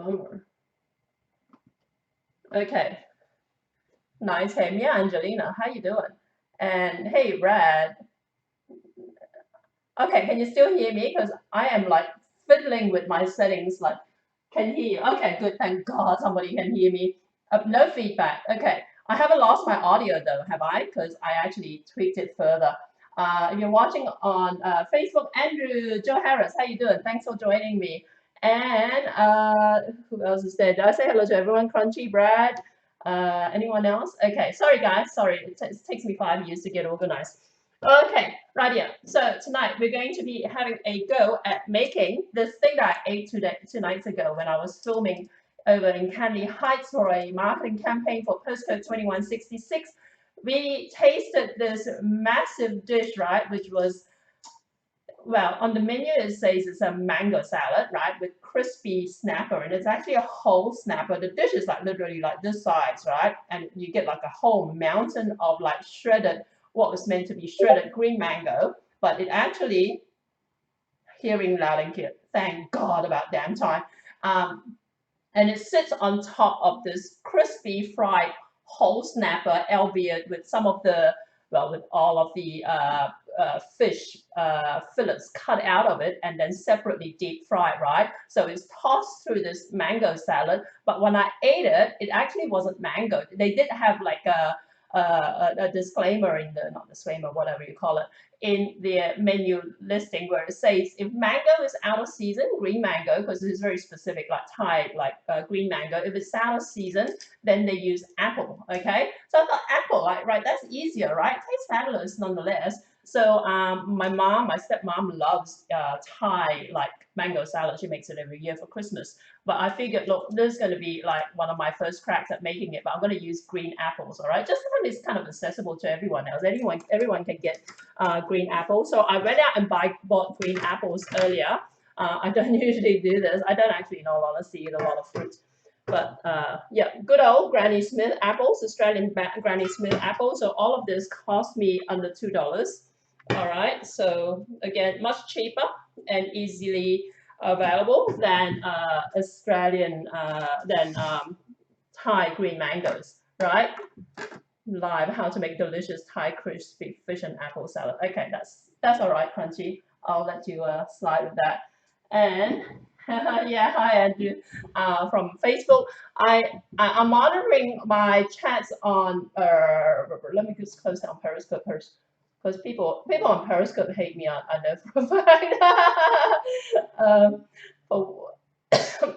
bummer. Okay. Nice. Hey, Mia Angelina, how you doing? And hey, Brad. Okay, can you still hear me? Because I am like fiddling with my settings, like can hear you. Okay, good. Thank God somebody can hear me. No feedback. Okay. I haven't lost my audio though, have I? Because I actually tweaked it further. If you're watching on Facebook, Andrew, Joe Harris, how you doing? Thanks for joining me. And who else is there? Did I say hello to everyone? Crunchy, Brad, anyone else? Okay, sorry guys, sorry. It takes me 5 years to get organized. Okay, right here. So tonight we're going to be having a go at making this thing that I ate 2 nights ago when I was filming over in Candy Heights for a marketing campaign for postcode 2166. We tasted this massive dish, right, which was, well, on the menu it says it's a mango salad, right, with crispy snapper, and it's actually a whole snapper. The dish is like literally like this size, right, and you get like a whole mountain of like shredded, what was meant to be shredded green mango, but it actually, hearing loud and clear, thank God about damn time, and it sits on top of this crispy fried whole snapper, albeit with some of the, well, with all of the fish fillets cut out of it and then separately deep fried, right? So it's tossed through this mango salad. But when I ate it, it actually wasn't mango. They did have like a disclaimer in the, not disclaimer, whatever you call it, in the menu listing where it says if mango is out of season, green mango, because it's very specific, like Thai, like green mango. If it's out of season, then they use apple. Okay, so I thought apple, right? That's easier, right? Tastes fabulous nonetheless. So my stepmom loves Thai like mango salad. She makes it every year for Christmas. But I figured, look, this is going to be like one of my first cracks at making it. But I'm going to use green apples, all right? Just because it's kind of accessible to everyone else. Everyone can get green apples. So I went out and bought green apples earlier. I don't usually do this. I don't actually, in all honesty, eat a lot of fruit. But yeah, good old Granny Smith apples, Australian Granny Smith apples. So all of this cost me under $2. All right. So again, much cheaper and easily available than Australian than Thai green mangoes, right? Live how to make delicious Thai crispy fish and apple salad. Okay, that's all right, Crunchy. I'll let you slide with that. And yeah, hi Andrew from Facebook. I'm monitoring my chats on. Let me just close down Periscope first, because people on Periscope hate me. I know for a fact. For,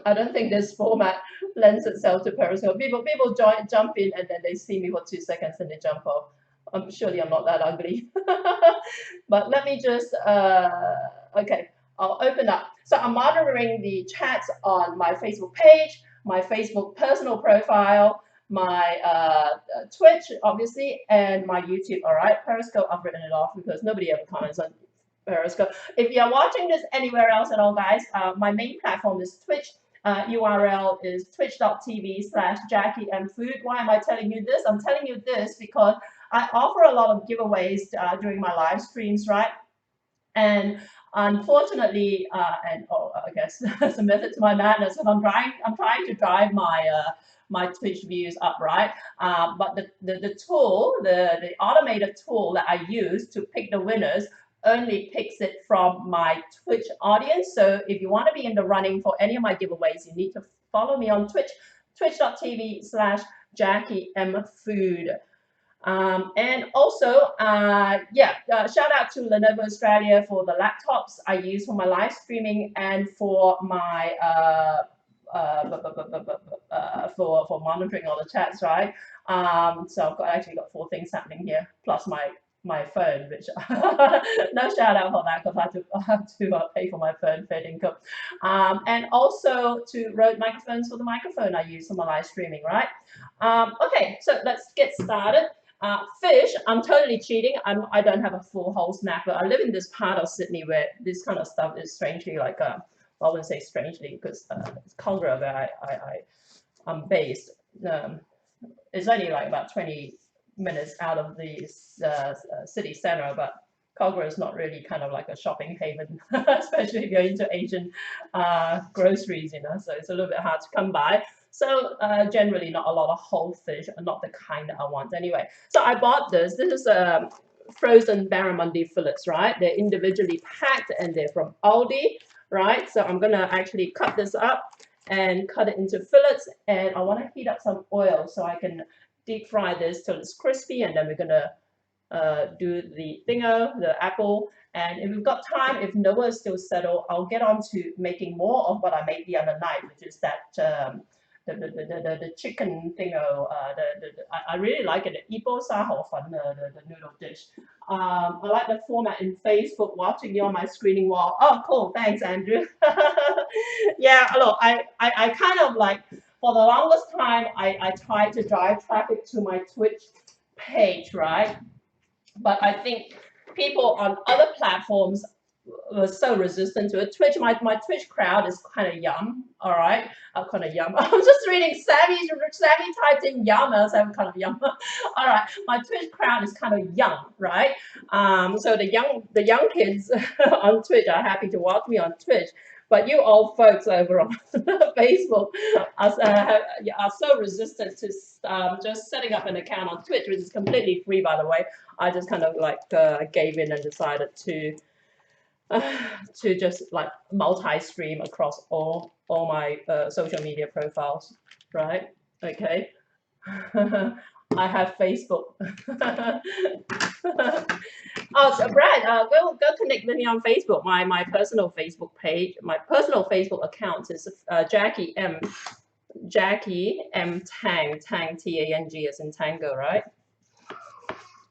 I don't think this format lends itself to Periscope. People jump in and then they see me for 2 seconds and they jump off. Surely I'm not that ugly. But let me just okay, I'll open up. So I'm monitoring the chats on my Facebook page, my Facebook personal profile, my Twitch, obviously, and my YouTube. All right, Periscope, I've written it off because nobody ever comments on Periscope. If you're watching this anywhere else at all, guys, my main platform is Twitch. URL is twitch.tv/JackieMFood. Why am I telling you this? I'm telling you this because I offer a lot of giveaways during my live streams, right? And unfortunately, I guess there's a method to my madness, and I'm trying to drive my Twitch views up, right? But the tool, the automated tool that I use to pick the winners only picks it from my Twitch audience. So if you want to be in the running for any of my giveaways, you need to follow me on Twitch, twitch.tv/JackieMFood. And also, shout out to Lenovo Australia for the laptops I use for my live streaming and for my for monitoring all the chats, right? So I've actually got 4 things happening here, plus my phone, which no shout out for that because I have to pay for my phone Fed income, and also to Rode microphones for the microphone I use for my live streaming, right? Okay, so let's get started. Fish, I'm totally cheating. I don't have a full whole snapper. I live in this part of Sydney where this kind of stuff is strangely like I wouldn't say strangely because it's Congra where I'm based. It's only like about 20 minutes out of the city center, but Kogra is not really kind of like a shopping haven, especially if you're into Asian groceries, you know, so it's a little bit hard to come by. So generally not a lot of whole fish, not the kind that I want anyway. So I bought this. This is frozen barramundi fillets, right? They're individually packed and they're from Aldi, right? So I'm gonna actually cut this up and cut it into fillets, and I want to heat up some oil so I can deep fry this till it's crispy, and then we're gonna do the thingo, the apple. And if we've got time, if Noah is still settled, I'll get on to making more of what I made the other night, which is that the chicken thingo. I really like it. The Ibo Sa Hao Fan, the noodle dish. I like the format in Facebook, watching you on my screening wall. Oh, cool. Thanks, Andrew. Yeah, look, I kind of like, for the longest time, I tried to drive traffic to my Twitch page, right? But I think people on other platforms were so resistant to it. Twitch, my Twitch crowd is kind of young, all right? Kind of young. I'm just reading Sammy typed in young, so I'm kind of young. All right, my Twitch crowd is kind of young, right? So the young kids on Twitch are happy to watch me on Twitch. But you old folks over on Facebook are so resistant to just setting up an account on Twitch, which is completely free, by the way. I just kind of like gave in and decided to just like multi-stream across all my social media profiles, right? Okay. I have Facebook. Oh, so Brad, go connect with me on Facebook. My personal Facebook page, my personal Facebook account is Jackie M Tang Tang as in Tango, right?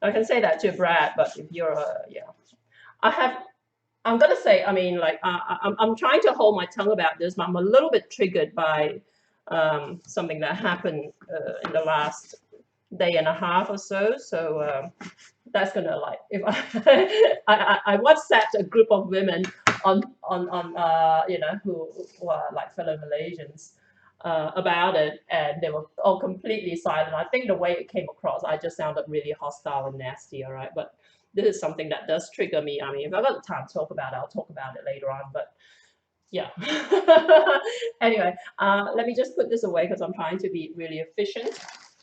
I can say that to Brad, but if you're yeah, I'm gonna say, I mean, like I'm trying to hold my tongue about this, but I'm a little bit triggered by something that happened in the last day and a half or so. So that's gonna like, if I WhatsApped a group of women on you know, who are like fellow Malaysians about it, and they were all completely silent. I think the way it came across, I just sounded really hostile and nasty. All right, but this is something that does trigger me. I mean, if I've got the time to talk about it, I'll talk about it later on. But yeah. Anyway, let me just put this away because I'm trying to be really efficient,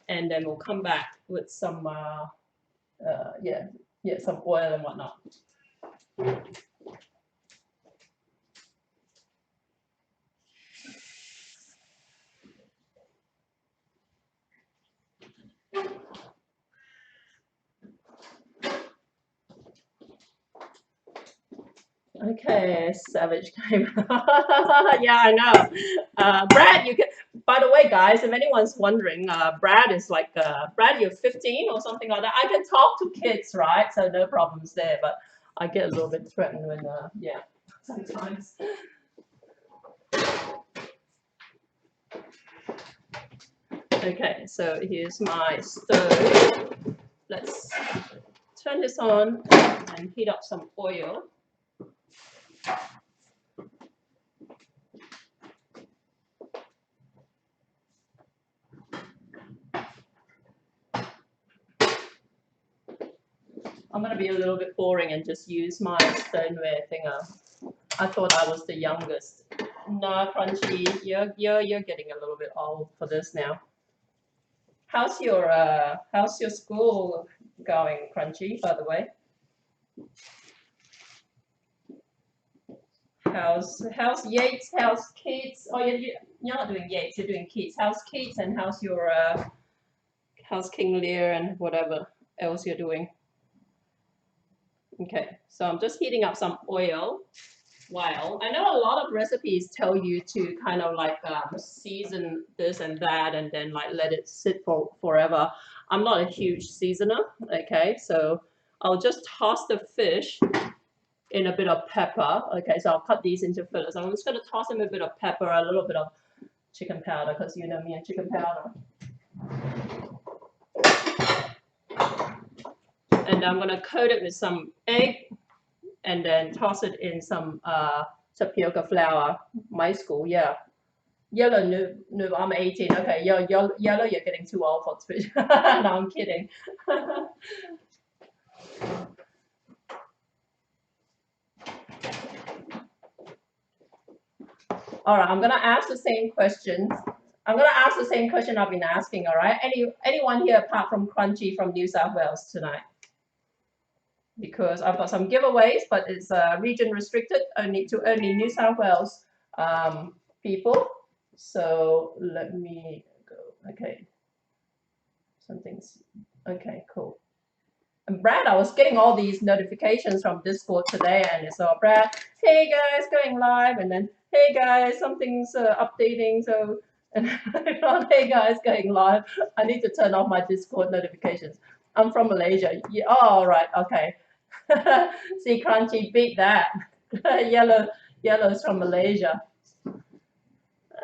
and then we'll come back with some yeah, some oil and whatnot. Okay, savage came. Yeah, I know. Brad, you can. By the way, guys, if anyone's wondering, Brad is like, Brad, you're 15 or something like that. I can talk to kids, right? So no problems there. But I get a little bit threatened when, yeah, sometimes. Okay, so here's my stove. Let's turn this on and heat up some oil. I'm gonna be a little bit boring and just use my stoneware thinger. I thought I was the youngest. No, Crunchy, you're getting a little bit old for this now. How's your school going, Crunchy, by the way? How's Yates? How's kids? Oh, you're not doing Yates. You're doing kids. How's kids and how's your how's King Lear and whatever else you're doing? Okay, so I'm just heating up some oil. While I know a lot of recipes tell you to kind of like season this and that and then like let it sit for forever. I'm not a huge seasoner, okay? So I'll just toss the fish in a bit of pepper. Okay, so I'll cut these into fillets. I'm just going to toss in a bit of pepper, a little bit of chicken powder, because you know me and chicken powder. And I'm going to coat it with some egg and then toss it in some tapioca flour. My school, yeah. Yellow, no, I'm 18. Okay, yellow, you're getting too old for Twitch. No, I'm kidding. All right, I'm gonna ask the same questions. I'm gonna ask the same question I've been asking. All right, anyone here apart from Crunchy from New South Wales tonight? Because I've got some giveaways, but it's region restricted only to only New South Wales people. So let me go. Okay, something's okay. Cool. And Brad, I was getting all these notifications from Discord today, and it's all Brad, hey guys, going live, and then hey guys, something's updating. So, and I thought, hey guys, going live. I need to turn off my Discord notifications. I'm from Malaysia. Yeah, oh, all right, okay. See, Crunchy beat that. Yellow's from Malaysia.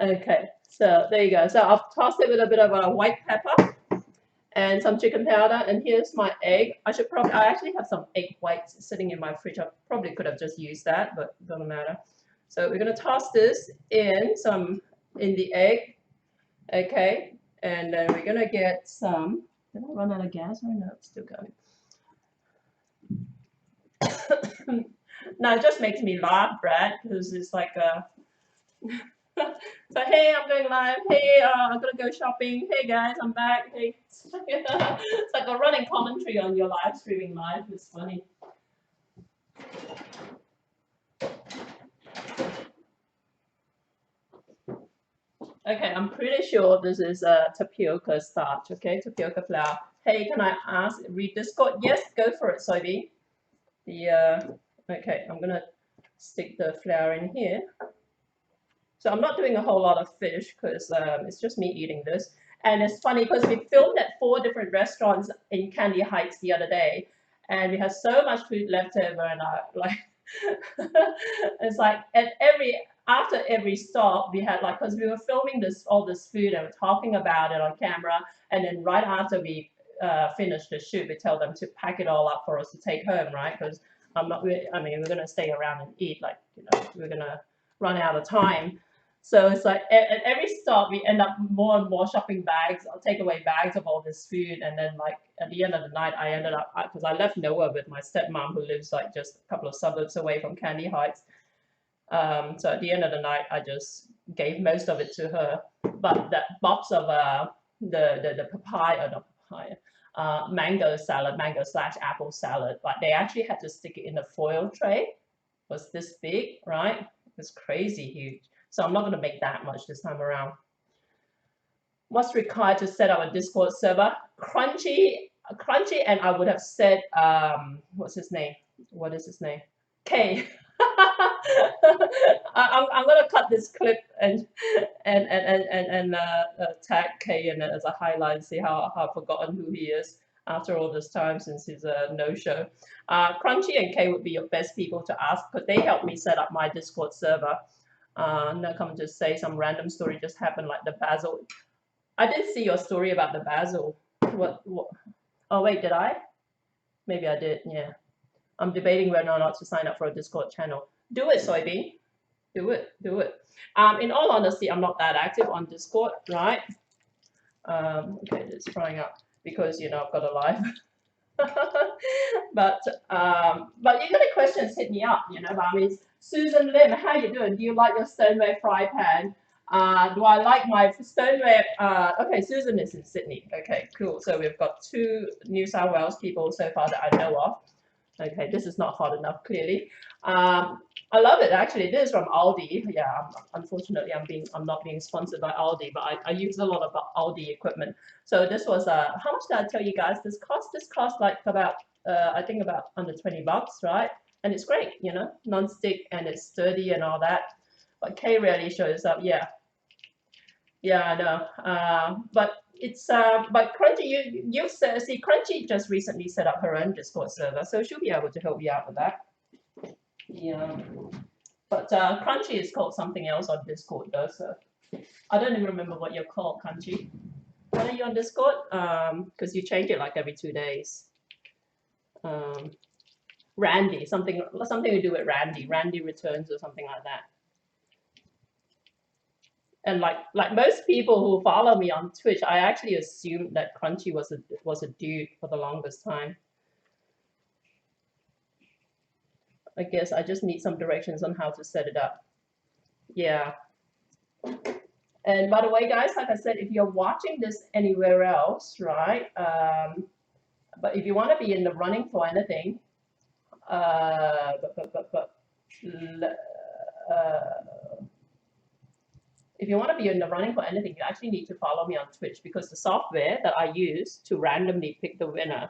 Okay, so there you go. So I've tossed it with a bit of a white pepper and some chicken powder. And here's my egg. I actually have some egg whites sitting in my fridge. I probably could have just used that, but it doesn't matter. So we're gonna toss this in the egg, okay? And then we're gonna get some, did I run out of gas? Oh no, it's still going. No, it just makes me laugh, Brad, because it's like so hey, I'm going live. Hey, I'm gonna go shopping. Hey guys, I'm back. Hey, it's like a running commentary on your live streaming live. It's funny. Okay, I'm pretty sure this is tapioca starch. Okay, tapioca flour. Hey, can I read Discord? Yes, go for it, Soybean. Okay, I'm gonna stick the flour in here. So I'm not doing a whole lot of fish because it's just me eating this. And it's funny because we filmed at 4 different restaurants in Candy Heights the other day, and we had so much food left over, and I like it's like after every stop we had like because we were filming all this food and we're talking about it on camera, and then right after we finished the shoot, we tell them to pack it all up for us to take home, right? Because I mean, we're gonna stay around and eat, like we're gonna run out of time. So it's like at every stop we end up more and more shopping bags, or takeaway bags of all this food, and then like at the end of the night, I ended up because I left Noah with my stepmom who lives like just a couple of suburbs away from Candy Heights. So at the end of the night, I just gave most of it to her. But that box of the papaya, not papaya, mango salad, mango/apple salad, like they actually had to stick it in a foil tray. It was this big, right? It's crazy huge. So I'm not going to make that much this time around. What's required to set up a Discord server? Crunchy, and I would have said, what's his name? What is his name? K. I'm gonna cut this clip and tag K in it as a highlight and see how I've forgotten who he is after all this time since his no-show. Crunchy and K would be your best people to ask because they helped me set up my Discord server. Now come to say some random story just happened, like the basil. I did see your story about the basil. What? Oh wait, did I? Maybe I did. Yeah. I'm debating whether or not to sign up for a Discord channel. Do it, Soybean. Do it. Do it. In all honesty, I'm not that active on Discord, right? Okay, it's trying up because I've got a live. But you got any questions? Hit me up. But I mean, Susan Lim, how you doing? Do you like your stoneware fry pan? Do I like my stoneware? Okay, Susan is in Sydney. Okay, cool. So we've got 2 New South Wales people so far that I know of. Okay, this is not hot enough, clearly. I love it actually. This is from Aldi. Yeah, unfortunately, I'm not being sponsored by Aldi, but I use a lot of Aldi equipment. So this was how much did I tell you guys? This cost like about I think about under $20, right? And it's great, non-stick and it's sturdy and all that. But Kay rarely shows up. Yeah, I know. But it's but Crunchy, you see Crunchy just recently set up her own Discord server, so she'll be able to help you out with that. Yeah, but Crunchy is called something else on Discord though, so I don't even remember what you're called, Crunchy. What are you on Discord? Because you change it like every 2 days. Randy, something to do with Randy. Randy returns or something like that. And like most people who follow me on Twitch, I actually assumed that Crunchy was a dude for the longest time. I guess I just need some directions on how to set it up. Yeah. And by the way, guys, like I said, if you're watching this anywhere else, right? But if you want to be in the running for anything, uh, but, but, but, but, uh, if you want to be in the running for anything, you actually need to follow me on Twitch because the software that I use to randomly pick the winner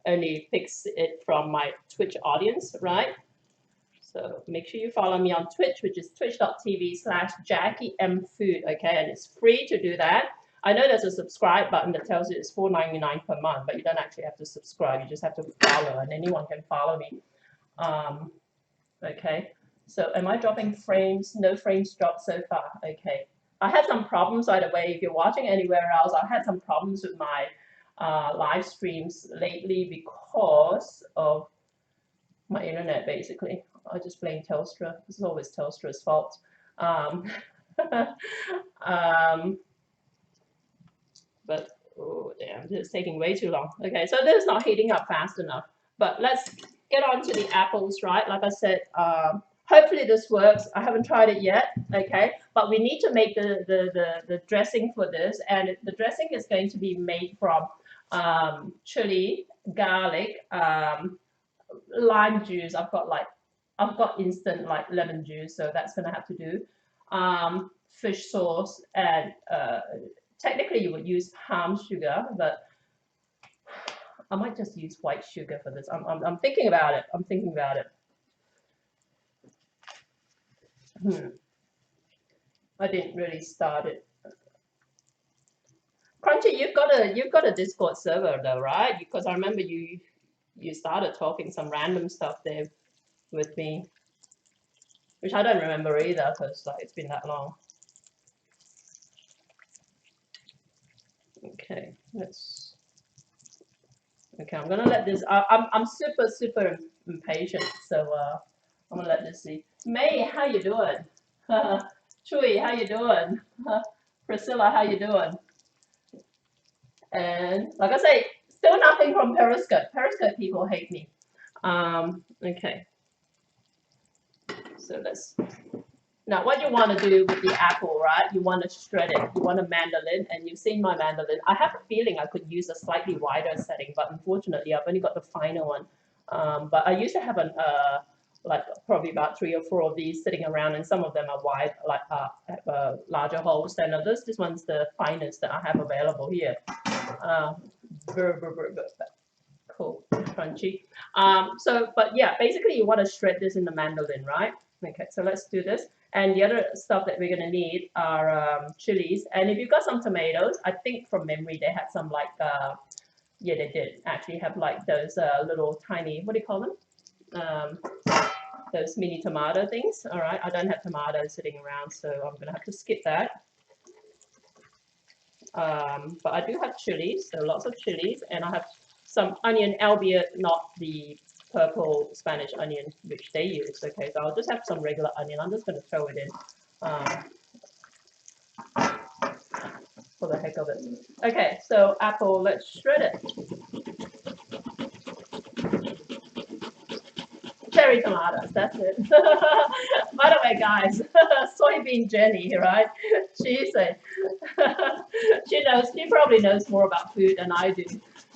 only picks it from my Twitch audience, right? So make sure you follow me on Twitch, which is twitch.tv/JackieMFood, okay? And it's free to do that. I know there's a subscribe button that tells you it's $4.99 per month, but you don't actually have to subscribe. You just have to follow, and anyone can follow me. Okay. So am I dropping frames? No frames dropped so far. Okay. I had some problems, by the way. If you're watching anywhere else, I had some problems with my live streams lately because of my internet, basically. I just blame Telstra. This is always Telstra's fault. Um, but oh damn, this is taking way too long. Okay, so this is not heating up fast enough. But let's get on to the apples, right? Like I said, hopefully this works. I haven't tried it yet, okay? But we need to make the dressing for this, and the dressing is going to be made from chili, garlic, lime juice. I've got instant like lemon juice, so that's gonna have to do. Fish sauce, and technically you would use palm sugar, but I might just use white sugar for this. I'm thinking about it. I'm thinking about it. I didn't really start it. Crunchy, you've got a Discord server though, right? Because I remember you started talking some random stuff there with me, which I don't remember either because like it's been that long. Okay, let's. Okay, I'm gonna let this. I'm super impatient, so I'm gonna let this see. May, how you doing? Chui, how you doing? Priscilla, how you doing? And like I say, still nothing from Periscope. Periscope people hate me. Okay. So let's. Now, what you want to do with the apple, right? You want to shred it. You want a mandolin, and you've seen my mandolin. I have a feeling I could use a slightly wider setting, but unfortunately, I've only got the finer one. But I used to have like probably about 3 or 4 of these sitting around, and some of them are wide, like have larger holes than others. This one's the finest that I have available here. Cool, crunchy. But yeah, basically you want to shred this in the mandolin, right? Okay, so let's do this. And the other stuff that we're gonna need are chilies. And if you've got some tomatoes, I think from memory they had some like, yeah, they did actually have like those little tiny, what do you call them? Those mini tomato things. All right, I don't have tomatoes sitting around, so I'm gonna have to skip that. But I do have chilies, so lots of chilies, and I have some onion, albeit not the purple Spanish onion which they use. Okay, so I'll just have some regular onion. I'm just going to throw it in for the heck of it. Okay, so apple, let's shred it. Cherry tomatoes, that's it. By the way, guys, soybean Jenny, right? She's a, she probably knows more about food than I do.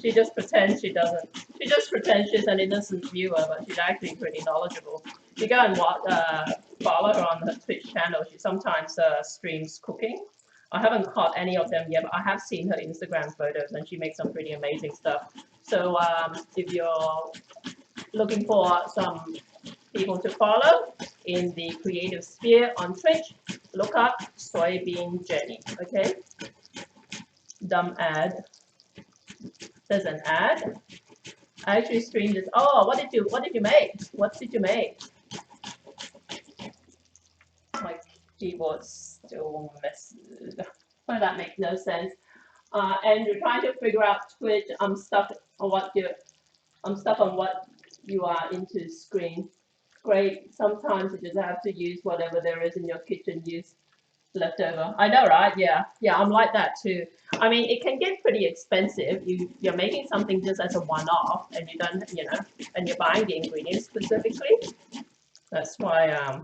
She just pretends she doesn't. She just pretends she's an innocent viewer, but she's actually pretty knowledgeable. You go and follow her on her Twitch channel. She sometimes streams cooking. I haven't caught any of them yet, but I have seen her Instagram photos, and she makes some pretty amazing stuff. So if you're looking for some people to follow in the creative sphere on Twitch, look up Soybean Jenny, okay? Dumb ad. There's an ad. I actually streamed this. Oh, what did you make? What did you make? My keyboard's still messy. Well, that makes no sense. And you're trying to figure out Twitch. I'm stuck on what you are into screen. Great. Sometimes you just have to use whatever there is in your kitchen use leftover. I know, right? Yeah, I'm like that too. I mean, it can get pretty expensive. You're making something just as a one-off, and you don't, and you're buying the ingredients specifically. That's why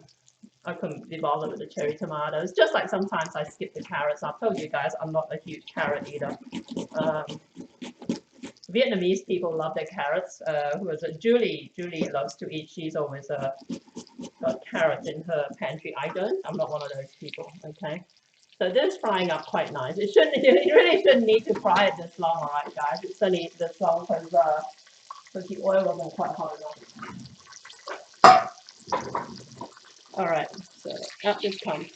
I couldn't be bothered with the cherry tomatoes. Just like sometimes I skip the carrots. I've told you guys I'm not a huge carrot eater. Um, Vietnamese people love their carrots. Who is it? Julie. Julie loves to eat. She's always got carrots in her pantry. I don't. I'm not one of those people. Okay. So this is frying up quite nice. It shouldn't. You really shouldn't need to fry it this long, alright, guys. It's only this long because the oil wasn't quite hot enough. All right. So out this comes.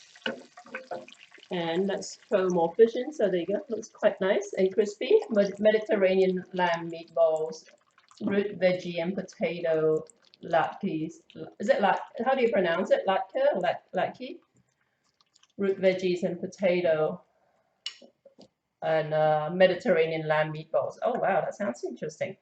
And let's throw more fish in. So there you go. Looks quite nice and crispy. Mediterranean lamb meatballs, root veggie and potato latkes. Is it lat? How do you pronounce it? Latke or latke? Root veggies and potato and Mediterranean lamb meatballs. Oh wow, that sounds interesting.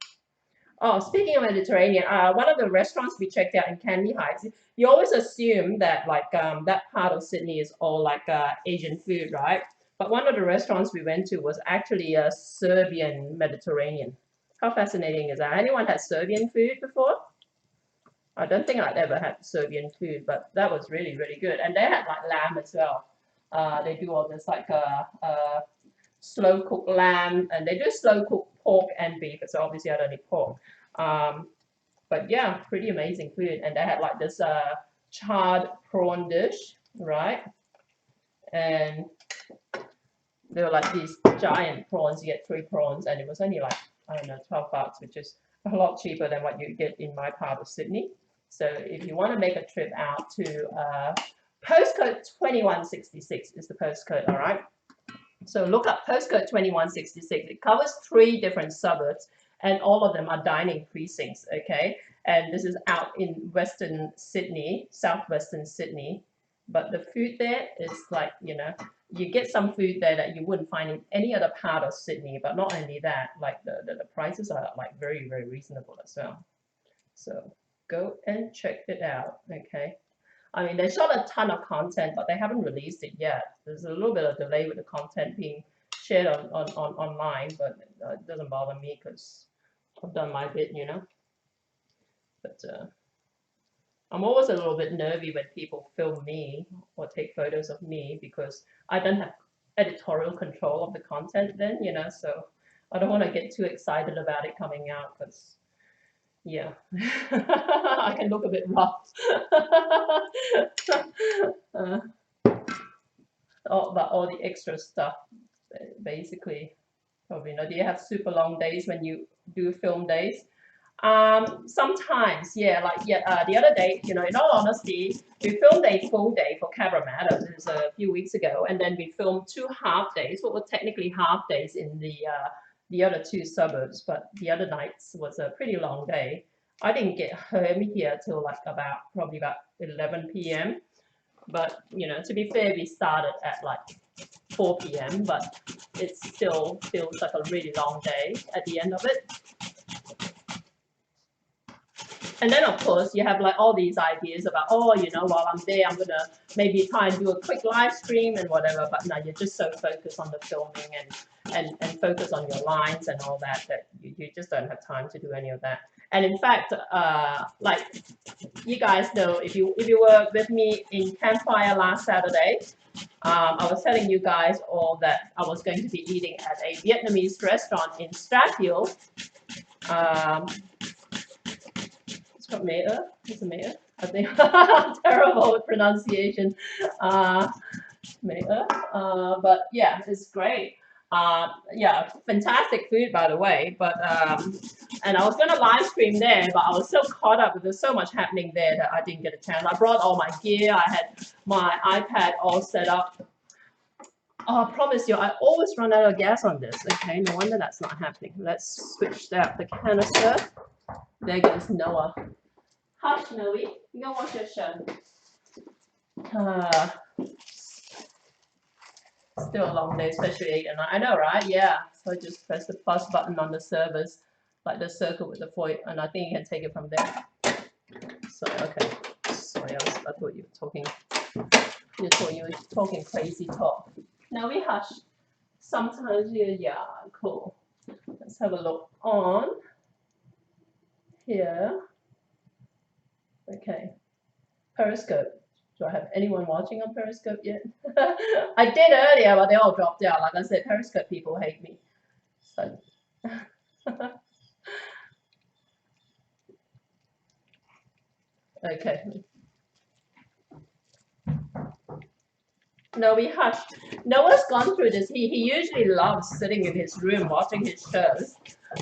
Oh, speaking of Mediterranean, one of the restaurants we checked out in Candy Heights, you always assume that like that part of Sydney is all like Asian food, right? But one of the restaurants we went to was actually a Serbian Mediterranean. How fascinating is that? Anyone had Serbian food before? I don't think I'd ever had Serbian food, but that was really, really good. And they had like lamb as well. They do all this like slow cooked lamb, and they do slow cooked pork and beef. So obviously I don't eat pork. But yeah, pretty amazing food. And they had like this charred prawn dish, right? And they were like these giant prawns. You get 3 prawns, and it was only like, I don't know, $12, which is a lot cheaper than what you get in my part of Sydney. So if you want to make a trip out to postcode 2166 is the postcode, all right? So look up postcode 2166. It covers 3 different suburbs, and all of them are dining precincts, okay? And this is out in Western Sydney, southwestern Sydney. But the food there is like, you know, you get some food there that you wouldn't find in any other part of Sydney. But not only that, like the prices are like very, very reasonable as well. So go and check it out, okay? I mean, they shot a ton of content, but they haven't released it yet. There's a little bit of delay with the content being shared on online, but it doesn't bother me because I've done my bit, you know. But I'm always a little bit nervy when people film me or take photos of me because I don't have editorial control of the content then, you know, so I don't want to get too excited about it coming out because yeah, I can look a bit rough. All the extra stuff, basically. Probably, you know, do you have super long days when you do film days? Sometimes, yeah, like the other day, you know, in all honesty, we filmed a full day for Cabramatta. This was a few weeks ago, and then we filmed 2 half days, what were technically half days in the other 2 suburbs, but the other nights was a pretty long day. I didn't get home here till like probably about 11 p.m. But you know, to be fair, we started at like 4 p.m. But it still feels like a really long day at the end of it. And then of course you have like all these ideas about, oh, you know, while I'm there, I'm gonna maybe try and do a quick live stream and whatever. But no, you're just so focused on the filming and focus on your lines and all that you just don't have time to do any of that. And in fact, like you guys know, if you were with me in Campfire last Saturday, I was telling you guys all that I was going to be eating at a Vietnamese restaurant in Strathfield. It's called Mea. It's a Mea. I think I'm terrible with pronunciation. Mea. But yeah, it's great. Yeah, fantastic food, by the way. But and I was gonna live stream there, but I was so caught up. There's so much happening there that I didn't get a chance. I brought all my gear. I had my iPad all set up. Oh, I promise you, I always run out of gas on this. Okay, no wonder that's not happening. Let's switch out the canister. There goes Noah. Hush, Noe. You go wash your shirt. Still a long day, especially 8 and 9. I know, right? Yeah. So I just press the plus button on the servers, like the circle with the foil, and I think you can take it from there. So okay. Sorry, I thought you were talking. You thought you were talking crazy talk. Now we hush. Sometimes you, yeah, cool. Let's have a look on here. Okay. Periscope. Do I have anyone watching on Periscope yet? I did earlier, but they all dropped out. Like I said, Periscope people hate me. So. Okay. No, we hushed. Noah's gone through this. He usually loves sitting in his room watching his shows,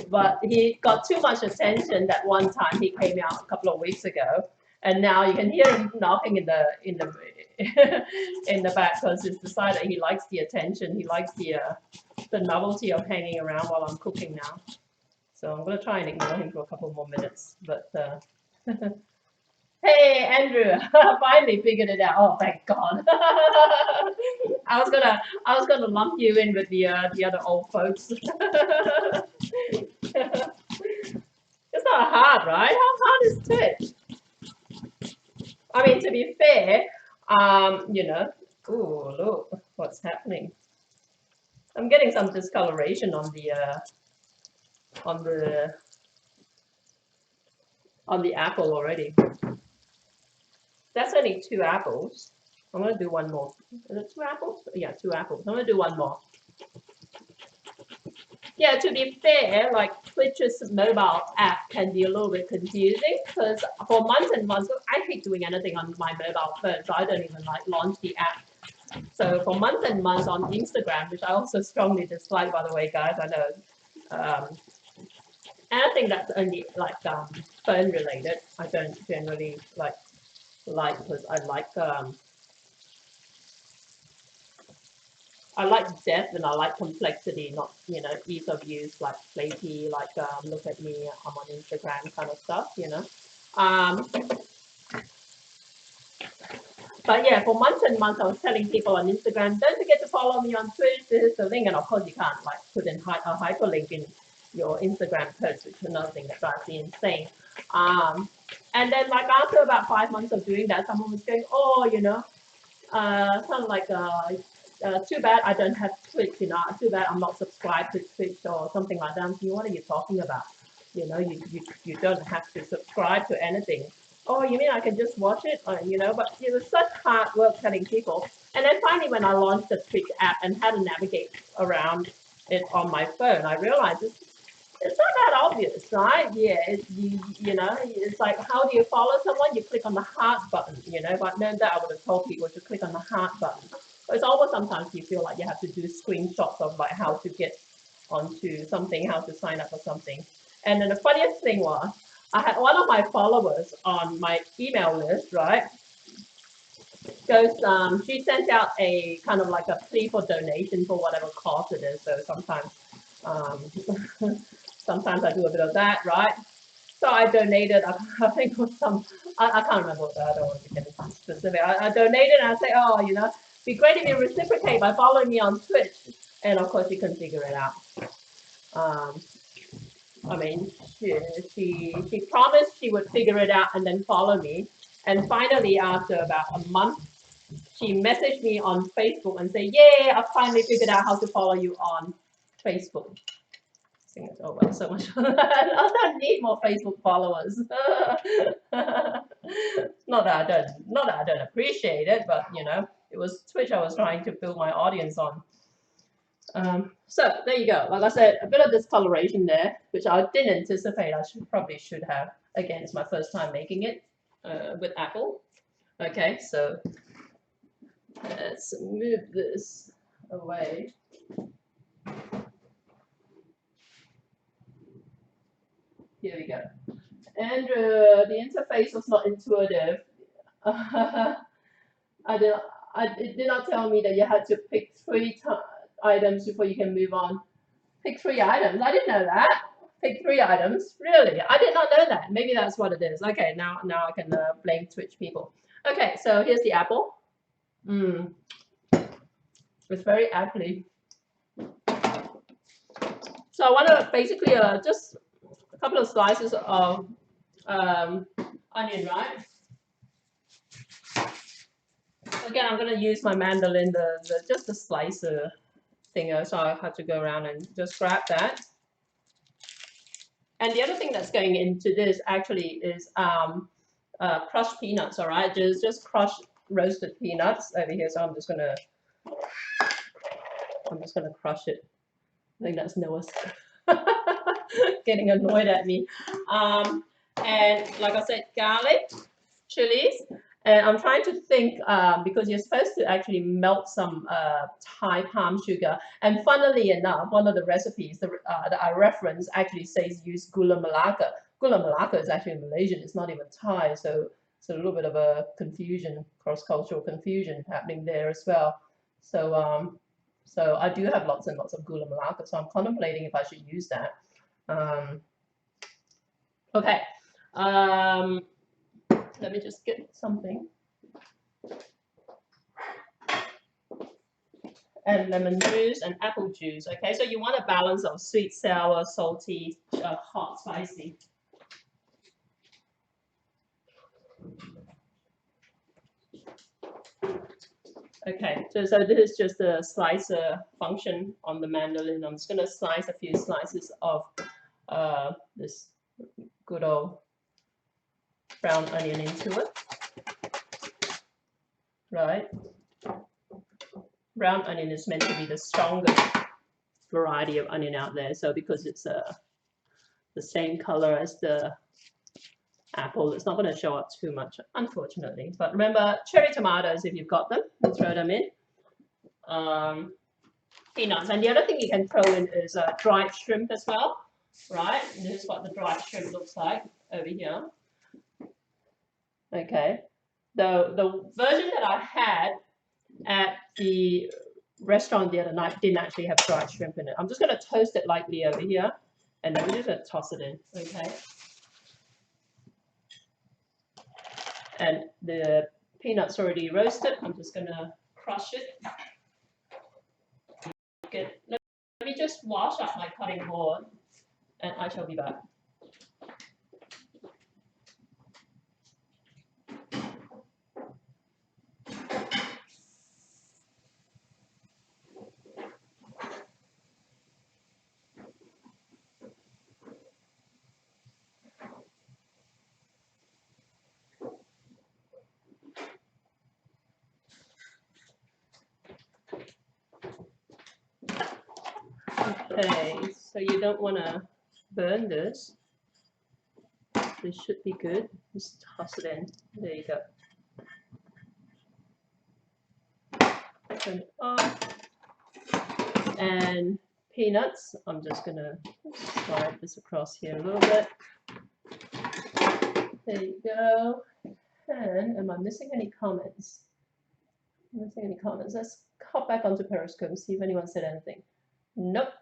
but he got too much attention that one time he came out a couple of weeks ago, and now you can hear him knocking in the in the back because he's decided he likes the attention. He likes the novelty of hanging around while I'm cooking now. So I'm gonna try and ignore him for a couple more minutes, but. Hey, Andrew, finally figured it out. Oh, thank God. I was gonna lump you in with the other old folks. It's not hard, right? How hard is Twitch? I mean, to be fair, you know, ooh, look what's happening. I'm getting some discoloration on on the on the apple already. That's only 2 apples. I'm gonna do one more. Is it 2 apples? Yeah, 2 apples. I'm gonna do one more. Yeah, to be fair, like Twitch's mobile app can be a little bit confusing because for months and months, I hate doing anything on my mobile phone, so I don't even like launch the app. So for months and months on Instagram, which I also strongly dislike, by the way, guys, I know. Anything that's only like phone related, I don't generally like because I like depth and I like complexity, not ease of use, like flaky, like look at me, I'm on Instagram kind of stuff, Um, but yeah, for months and months, I was telling people on Instagram, don't forget to follow me on Twitch. This is the link, and of course, you can't like put in a hyperlink in your Instagram post, which is another thing that drives me insane. And then like after about 5 months of doing that, someone was going, oh, kind of like too bad I don't have Twitch, too bad I'm not subscribed to Twitch or something like that. I'm thinking, what are you talking about? You don't have to subscribe to anything. Oh, you mean I can just watch it? But it was such hard work telling people. And then finally, when I launched the Twitch app and had to navigate around it on my phone, I realized it's not that obvious, right? Yeah, it's like how do you follow someone? You click on the heart button, If I'd known that, I would have told people to click on the heart button. But it's almost sometimes you feel like you have to do screenshots of like how to get onto something, how to sign up for something. And then the funniest thing was, I had one of my followers on my email list, right? Goes, she sent out a kind of like a plea for donation for whatever cause it is. So um, sometimes I do a bit of that, right? So I donated, I think it was I can't remember what I don't want to get into specific. I donated and I say, oh, it'd be great if you reciprocate by following me on Twitch. And of course, she couldn't figure it out. I mean, she promised she would figure it out and then follow me. And finally, after about a month, she messaged me on Facebook and said, yeah, I finally figured out how to follow you on Facebook. Oh well, so much. I don't need more Facebook followers. Not that I don't appreciate it, but it was Twitch I was trying to build my audience on. So there you go. Like I said, a bit of discoloration there, which I didn't anticipate. I probably should have. Again, it's my first time making it with Apple. Okay, so let's move this away. Here we go. Andrew, the interface was not intuitive. It did not tell me that you had to pick 3 items before you can move on. Pick 3 items. I didn't know that. Pick 3 items. Really? I did not know that. Maybe that's what it is. Okay, now I can blame Twitch people. Okay, so here's the apple. It's very apply. So I want to basically just a couple of slices of onion, right? Again, I'm going to use my mandolin, just the slicer thinger, so I have to go around and just grab that. And the other thing that's going into this actually is crushed peanuts, all right? Just crushed roasted peanuts over here, so I'm just gonna crush it. I think that's Noah's getting annoyed at me. And like I said, garlic, chilies, and I'm trying to think because you're supposed to actually melt some Thai palm sugar. And funnily enough, one of the recipes that I reference actually says use gula melaka. Gula melaka is actually Malaysian; it's not even Thai, so it's a little bit of a confusion, cross-cultural confusion happening there as well. So so I do have lots and lots of gula melaka, so I'm contemplating if I should use that. Okay. Let me just get something. And lemon juice and apple juice. Okay, so you want a balance of sweet, sour, salty, hot, spicy. Okay, so this is just a slicer function on the mandolin. I'm just going to slice a few slices of this good old brown onion into it. Right. Brown onion is meant to be the strongest variety of onion out there. So because it's the same color as the apple, it's not going to show up too much, unfortunately. But remember, cherry tomatoes, if you've got them, throw them in. Peanuts. And the other thing you can throw in is dried shrimp as well. Right? And this is what the dried shrimp looks like over here. Okay. The version that I had at the restaurant the other night didn't actually have dried shrimp in it. I'm just going to toast it lightly over here, and then we're just going to toss it in. Okay. And the peanuts already roasted. I'm just going to crush it. Let me just wash up my cutting board, and I shall be back. Okay, so you don't want to burn this. This should be good. Just toss it in. There you go. Turn it off. And peanuts, I'm just going to slide this across here a little bit. There you go. And am I missing any comments? Missing any comments? Let's hop back onto Periscope and see if anyone said anything. Nope.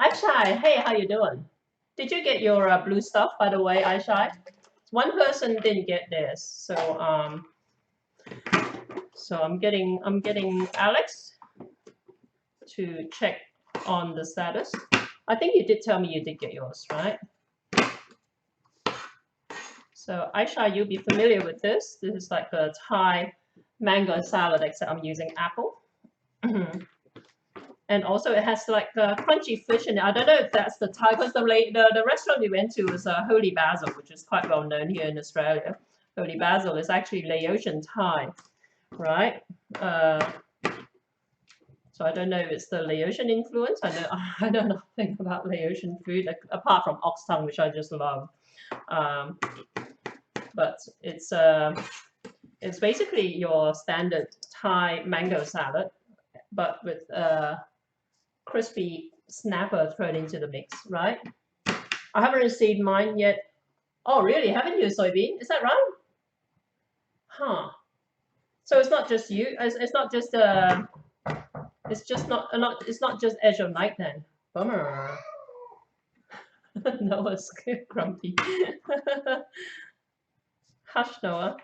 Aishai, hey, how you doing? Did you get your blue stuff, by the way, Aishai? One person didn't get theirs, so I'm getting Alex to check on the status. I think you did tell me you did get yours, right? So Aisha, you'll be familiar with this. This is like a Thai mango salad, except I'm using apple. And also it has like crunchy fish in it. I don't know if that's the Thai, because the restaurant we went to was Holy Basil, which is quite well known here in Australia. Holy Basil is actually Laotian Thai, right? So I don't know if it's the Laotian influence. I know nothing about Laotian food apart from ox tongue, which I just love. But it's basically your standard Thai mango salad, but with crispy snapper thrown into the mix, right? I haven't received mine yet. Oh, really? Haven't you, soybean? Is that right? Huh. So it's not just you. It's not just it's just not it's not just Edge of Night then. Bummer. Noah's grumpy. Hush, Noah.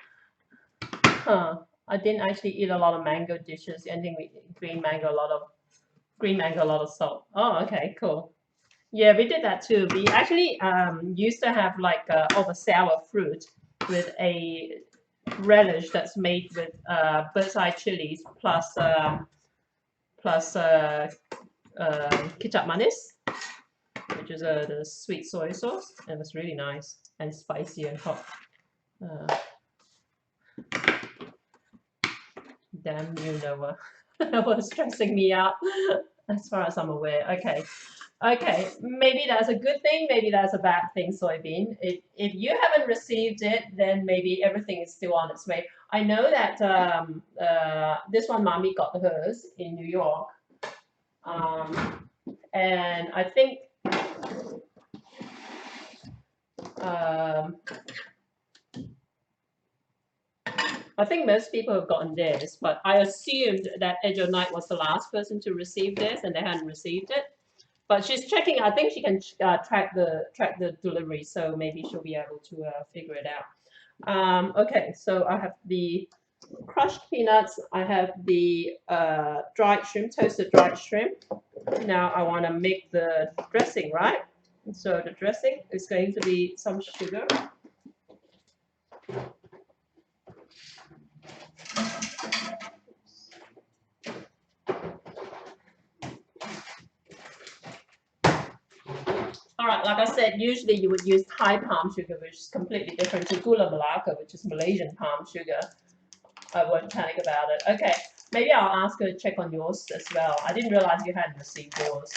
Huh. I didn't actually eat a lot of mango dishes. Anything with green mango, a lot of salt. Oh, okay, cool. Yeah, we did that too. We actually used to have like all the sour fruit with a relish that's made with bird's eye chilies plus kicap manis, which is the sweet soy sauce, and it's really nice and spicy and hot. Damn you, Noah. That was stressing me out as far as I'm aware. Okay. Okay, maybe that's a good thing, maybe that's a bad thing, soybean. If you haven't received it, then maybe everything is still on its way. I know that this one, mommy got hers in New York. And I think most people have gotten theirs, but I assumed that Edge of Night was the last person to receive this, and they hadn't received it. But she's checking. I think she can track the delivery, so maybe she'll be able to figure it out. Okay, so I have the crushed peanuts. I have the dried shrimp, toasted dried shrimp. Now I want to make the dressing, right? So the dressing is going to be some sugar. All right, like I said, usually you would use Thai palm sugar, which is completely different to Gula Melaka, which is Malaysian palm sugar. I won't panic about it. Okay, maybe I'll ask her to check on yours as well. I didn't realize you hadn't received yours.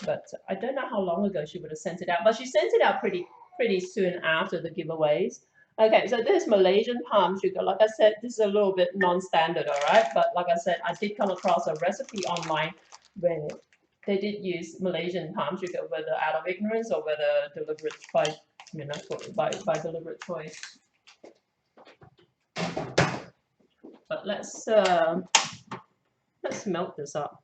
But I don't know how long ago she would have sent it out. But she sent it out pretty soon after the giveaways. Okay, so this is Malaysian palm sugar. Like I said, this is a little bit non-standard, all right? But like I said, I did come across a recipe online where they did use Malaysian palm sugar, whether out of ignorance or whether deliberate by deliberate choice. But let's melt this up.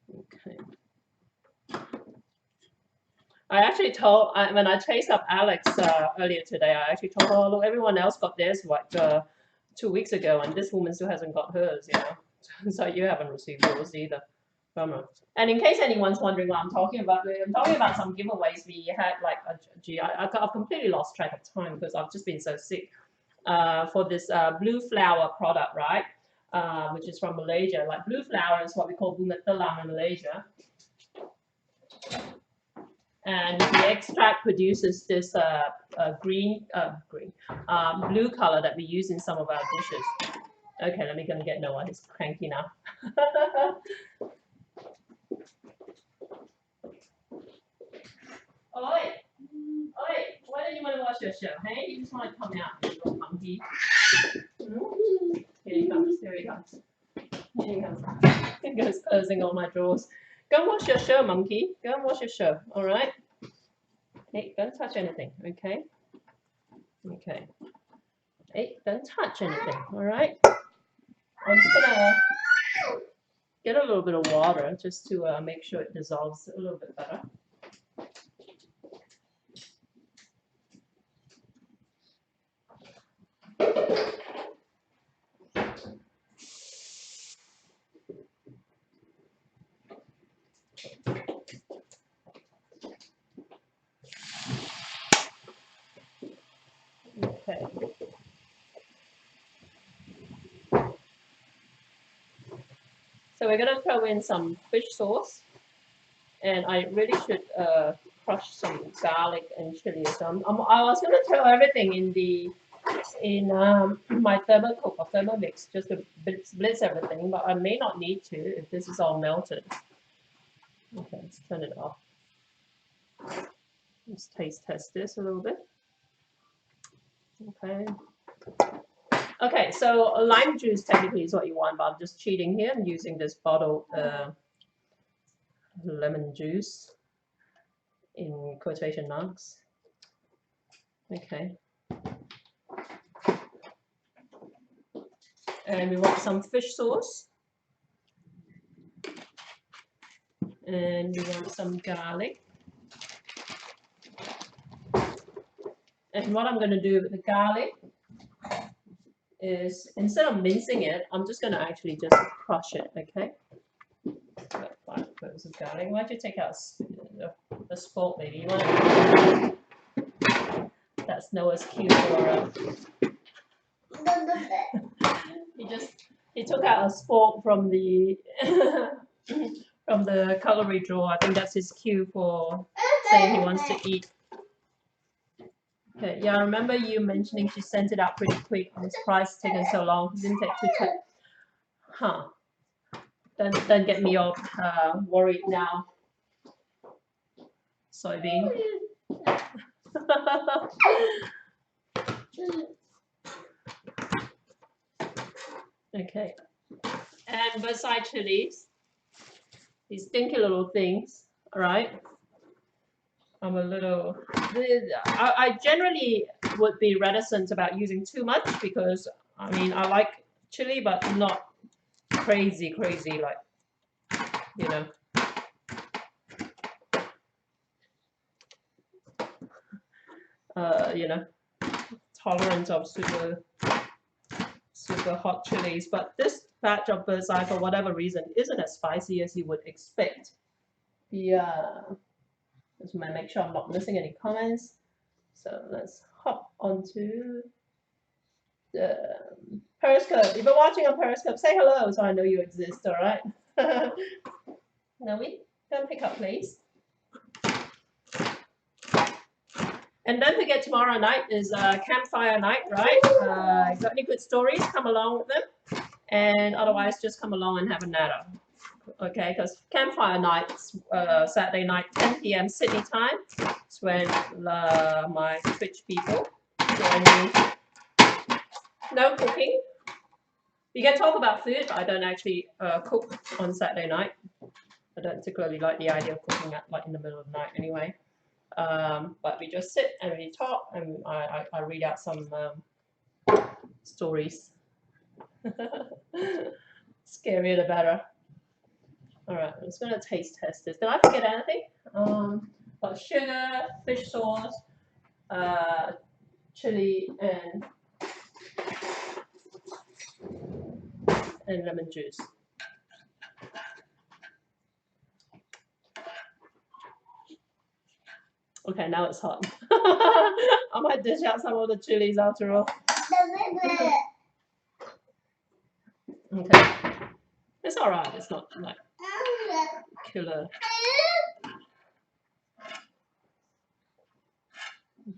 Okay. I actually told when I chased up Alex earlier today. I actually told her, oh, look, everyone else got theirs like 2 weeks ago, and this woman still hasn't got hers. You know, so you haven't received yours either. Bummer. And in case anyone's wondering what I'm talking about some giveaways we had. Like, I've completely lost track of time because I've just been so sick. For this blue flower product, right? Which is from Malaysia. Like blue flower is what we call bunga telang in Malaysia. And the extract produces this blue color that we use in some of our dishes. Okay, let me go and get Noah. He's cranky now. Oi, why don't you want to watch your show? Hey, you just want to come out, you little monkey. Here he comes. Here he comes. Here he comes. He goes closing all my drawers. Go and watch your show, monkey. Go and watch your show. All right. Hey, don't touch anything. Okay. Okay. Hey, don't touch anything. All right. I'm just gonna get a little bit of water just to make sure it dissolves a little bit better. Okay. So we're gonna throw in some fish sauce, and I really should crush some garlic and chili. So I was gonna throw everything in my Thermocook or Thermomix just to blitz everything, but I may not need to if this is all melted. Okay, let's turn it off. Let's taste test this a little bit. Okay. Okay, so lime juice technically is what you want, but I'm just cheating here. I'm using this bottled lemon juice in quotation marks. Okay. And we want some fish sauce. And we want some garlic. And what I'm going to do with the garlic is, instead of mincing it, I'm just going to actually just crush it, okay? Got 5 cloves of garlic. Why don't you take out a sport, maybe? You want to... That's Noah's cue for... he took out a sport from the... from the cutlery drawer. I think that's his cue for saying he wants to eat. Okay, yeah, I remember you mentioning she sent it out pretty quick. I'm surprised it's taken so long. It didn't take too quick. Huh. Don't get me all worried now. Soybean. Okay. And beside chilies, these stinky little things, all right? I'm a little, I generally would be reticent about using too much because, I mean, I like chili, but not crazy, like, you know. You know, tolerant of super hot chilies, but this batch of bird's eye, for whatever reason, isn't as spicy as you would expect. Yeah, just want to make sure I'm not missing any comments. So let's hop onto the Periscope. If you're watching on Periscope, say hello so I know you exist, all right? Now we don't pick up, please. And don't forget, tomorrow night is campfire night, right? Got any good stories? Come along with them. And otherwise, just come along and have a natter. Okay, because campfire nights, Saturday night, 10 p.m. Sydney time. It's when my Twitch people join me. No cooking. You can talk about food, but I don't actually cook on Saturday night. I don't particularly like the idea of cooking at like in the middle of the night anyway. But we just sit and we talk, and I read out some stories. Scarier the better. All right, I'm just gonna taste test this. Did I forget anything? Got sugar, fish sauce, chili, and lemon juice. Okay, now it's hot. I might dish out some of the chilies after all. Okay. It's alright, it's not like killer.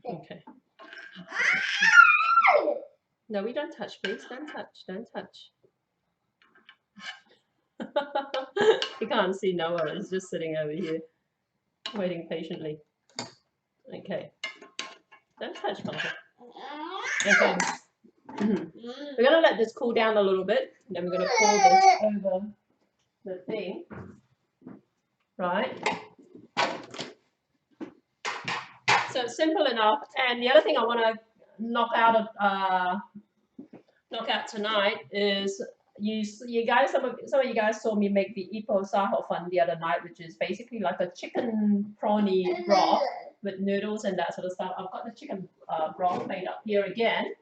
Okay. No, we don't touch, please. Don't touch. You can't see Noah, it's just sitting over here, waiting patiently. Okay. Don't touch, Martha. Okay. We're gonna let this cool down a little bit, then we're gonna pour this over the thing. Right. So it's simple enough. And the other thing I want to knock out tonight is you guys, some of you guys saw me make the Ipo Saho Fun the other night, which is basically like a chicken prawny broth with noodles and that sort of stuff. I've got the chicken broth made up here again,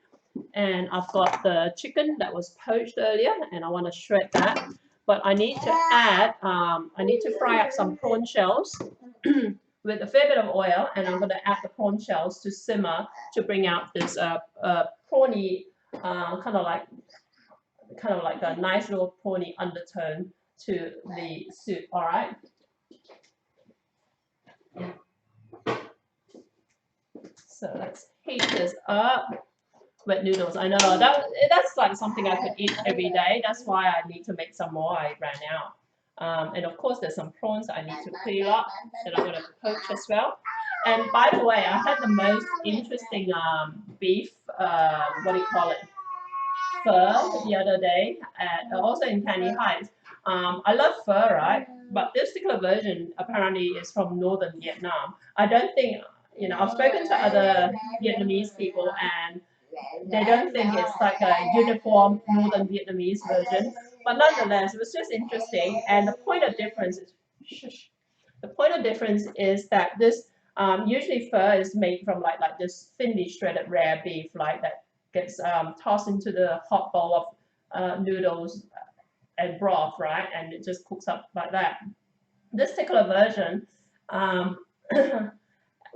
and I've got the chicken that was poached earlier, and I want to shred that. But I need to add, I need to fry up some prawn shells with a fair bit of oil, and I'm going to add the prawn shells to simmer to bring out this prawny, kind of like a nice little prawny undertone to the soup. All right. So let's heat this up. Wet noodles. I know that's like something I could eat every day. That's why I need to make some more. I ran out. And of course, there's some prawns I need to peel up that I'm going to poach as well. And by the way, I had the most interesting beef, what do you call it, pho the other day, also in Candy Heights. I love pho, right? But this particular version apparently is from northern Vietnam. I don't think, I've spoken to other Vietnamese people, and they don't think it's like a uniform northern Vietnamese version. But nonetheless, it was just interesting. And the point of difference is that this usually pho is made from like this thinly shredded rare beef, like that gets tossed into the hot bowl of noodles and broth, right? And it just cooks up like that. This particular version,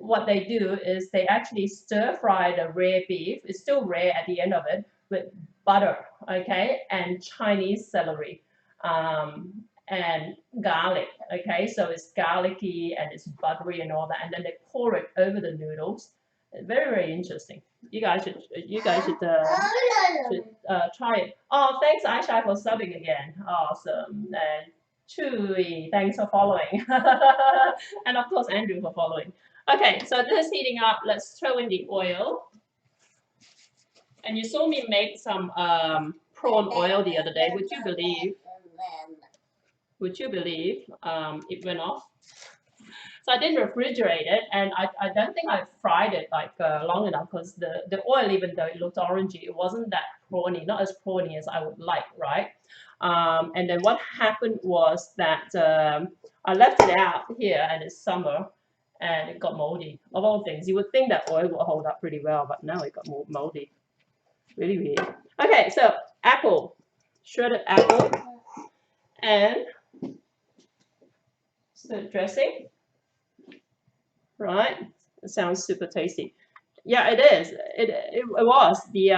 what they do is they actually stir fry the rare beef. It's still rare at the end of it with butter, okay, and Chinese celery. and garlic. Okay, so it's garlicky and it's buttery and all that, and then they pour it over the noodles. Very, very interesting. You guys should try it. Oh, thanks Aisha for subbing again. Awesome. And Chewy, thanks for following. And of course Andrew for following. Okay, so this is heating up. Let's throw in the oil. And you saw me make some prawn oil the other day. Would you believe? It went off? So I didn't refrigerate it, and I don't think I fried it like long enough because the oil, even though it looked orangey, it wasn't that prawny, not as prawny as I would like, right? And then what happened was that I left it out here, and it's summer, and it got moldy. Of all things, you would think that oil would hold up pretty well, but no, it got moldy. Really weird. Okay, so apple, shredded apple, and so dressing. Right, it sounds super tasty. Yeah, it is. It was the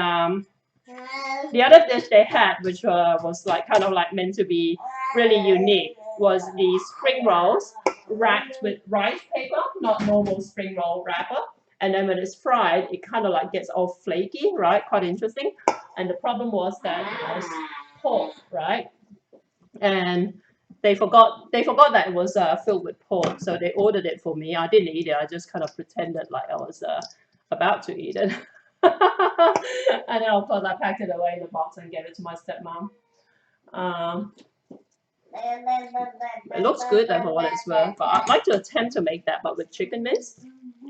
other dish they had, which was like kind of like meant to be really unique, was the spring rolls wrapped with rice paper, not normal spring roll wrapper. And then when it's fried, it kind of like gets all flaky, right? Quite interesting. And the problem was that it was pork, right? And they forgot that it was filled with pork, so they ordered it for me. I didn't eat it. I just kind of pretended like I was about to eat it. And then of course I packed it away in the box and gave it to my stepmom. It looks good though for what it's worth, but I'd like to attempt to make that, but with chicken mince.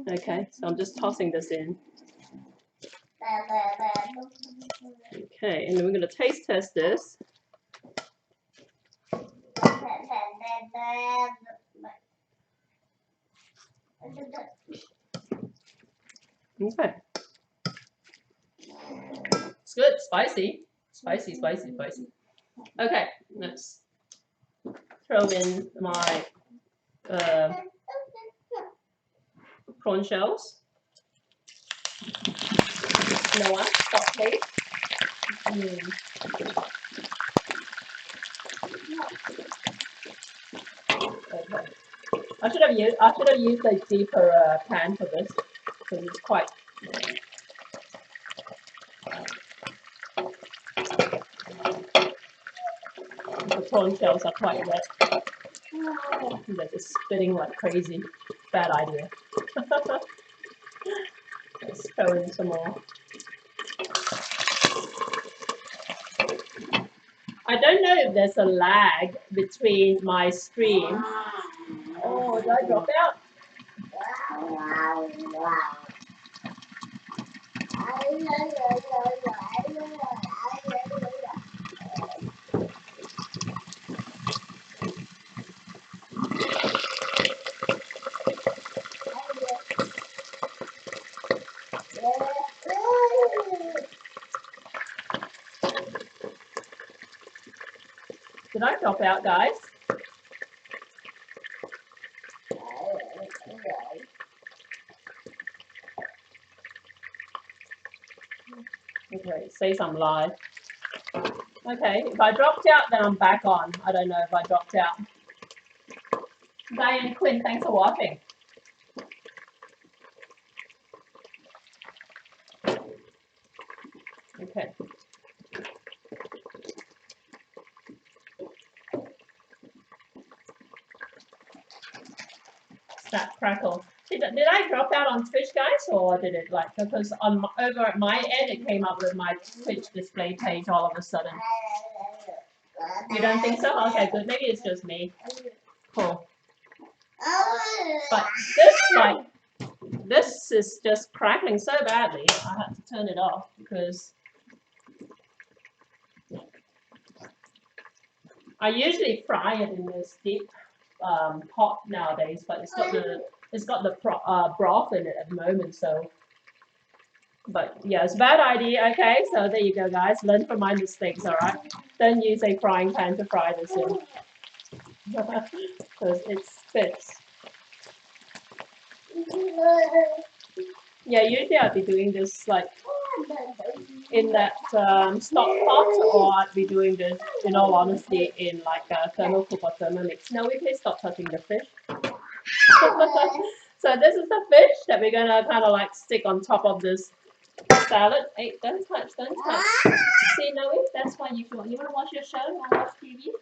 Okay, so I'm just tossing this in. Okay, and then we're going to taste test this. Okay. It's good, spicy. Spicy. Okay, let's throw in my prawn shells. Noah, stop please. Okay. I should have used a deeper pan for this because it's quite. The prawn shells are quite wet. They're just spitting like crazy. Bad idea. Let's throw in some more. I don't know if there's a lag between my stream. Oh, did I drop out? Did I drop out, guys? Okay, say I'm live. Okay, if I dropped out, then I'm back on. I don't know if I dropped out. Diane Quinn, thanks for watching. Okay. Snap crackle. Did I drop out on Twitch, guys, or did it like, because on over at my end it came up with my Twitch display page all of a sudden? You don't think so? Okay, good. Maybe it's just me. Cool. But this is just crackling so badly. I had to turn it off because I usually fry it in this deep pot nowadays, but it's got the broth in it at the moment. So, but yeah, it's a bad idea. Okay, so there you go, guys. Learn from my mistakes. All right, don't use a frying pan to fry this in because it spits. Yeah, usually I'd be doing this like in that stock pot, or I'd be doing this, in all honesty, in like a thermal cook or Thermomix. No, we please stop touching the fish. So this is the fish that we're gonna kind of like stick on top of this salad. Hey, don't touch, don't touch. See, Noe, that's why you want to watch your show, you want to watch TV? You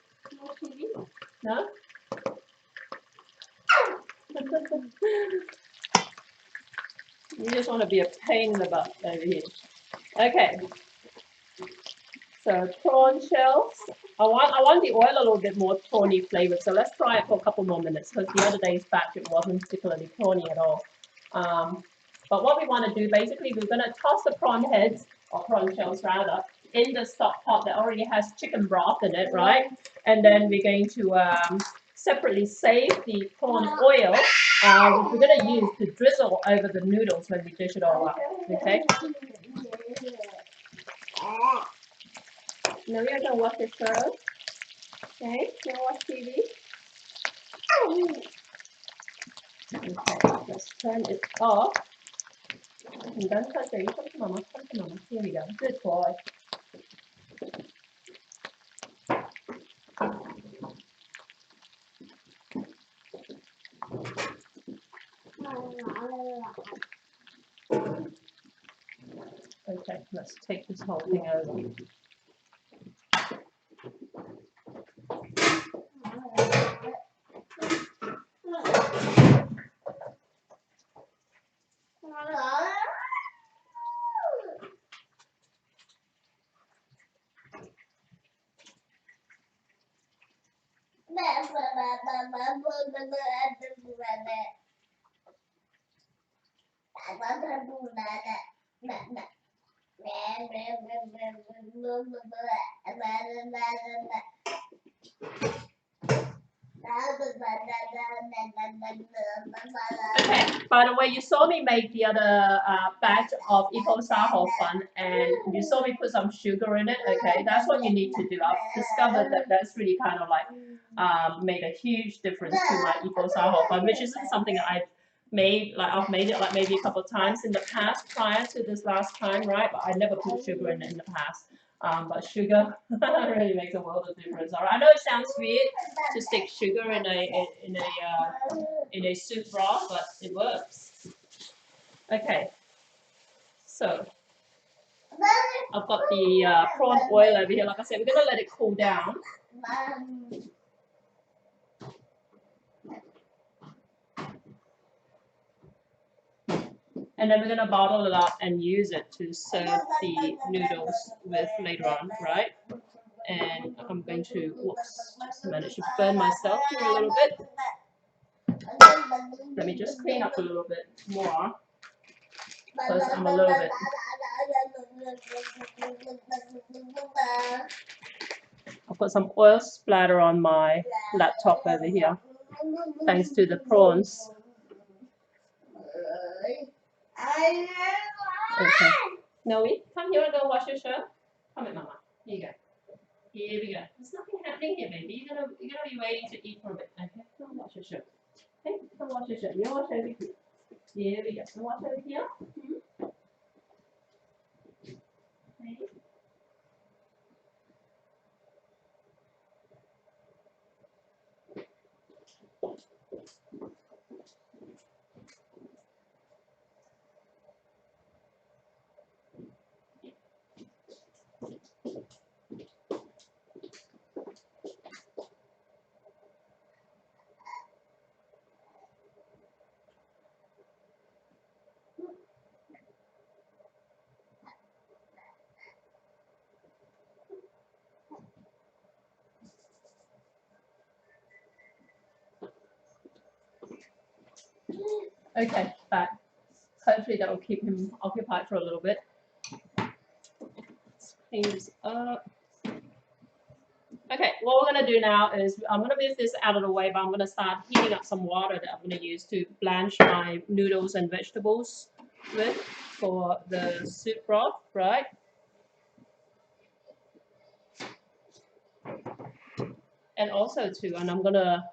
watch TV? No? You just want to be a pain in the butt over here. Okay. So prawn shells. I want the oil a little bit more prawny flavored. So let's try it for a couple more minutes because the other day's batch it wasn't particularly prawny at all. But what we want to do basically, we're going to toss the prawn heads or prawn shells rather in the stock pot that already has chicken broth in it, right? And then we're going to separately save the prawn oil, which we're going to use to drizzle over the noodles when we dish it all up. Okay. Now we're gonna watch the show. Okay, you wanna watch TV? Okay, let's turn it off. And don't touch it. Come to mama. Come to mama. Here we go. Good boy. Okay, let's take this whole thing over. Okay, by the way, you saw me make the other batch of Ipo Saho fun, and you saw me put some sugar in it. Okay, that's what you need to do. I've discovered that that's really kind of like made a huge difference to my Ipo Saho fun, which isn't something I've made. Like I've made it like maybe a couple of times in the past prior to this last time, right? But I never put sugar in it in the past. But sugar really makes a world of difference. All right, I know it sounds weird to stick sugar in a soup broth, but it works. Okay, so I've got the prawn oil over here. Like I said, we're gonna let it cool down. And then we're gonna bottle it up and use it to serve the noodles with later on, right? And I'm going to, whoops, just managed to burn myself here a little bit. Let me just clean up a little bit more because I'm a little bit. I'll put some oil splatter on my laptop over here, thanks to the prawns. Okay. Noe, come here and go wash your shirt. Come here, Mama. Here you go. Here we go. There's nothing happening here, baby. You're gonna be waiting to eat for a bit. Okay, come wash your shirt. Okay, come wash your shirt. You wash over here. Here we go. Come wash over here. Okay. Okay, back. Hopefully that will keep him occupied for a little bit. Let's clean this up. Okay, what we're going to do now is I'm going to move this out of the way, but I'm going to start heating up some water that I'm going to use to blanch my noodles and vegetables with for the soup broth, right? And also too, and I'm going to,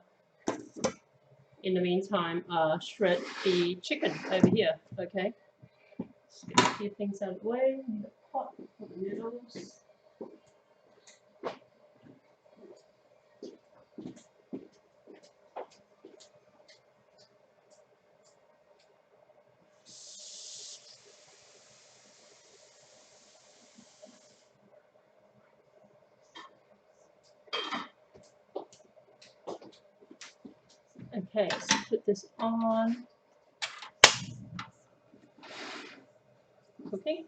in the meantime, shred the chicken over here, okay? Just get a few things out of the way. Need a pot for the noodles. Okay, let's put this on. Cooking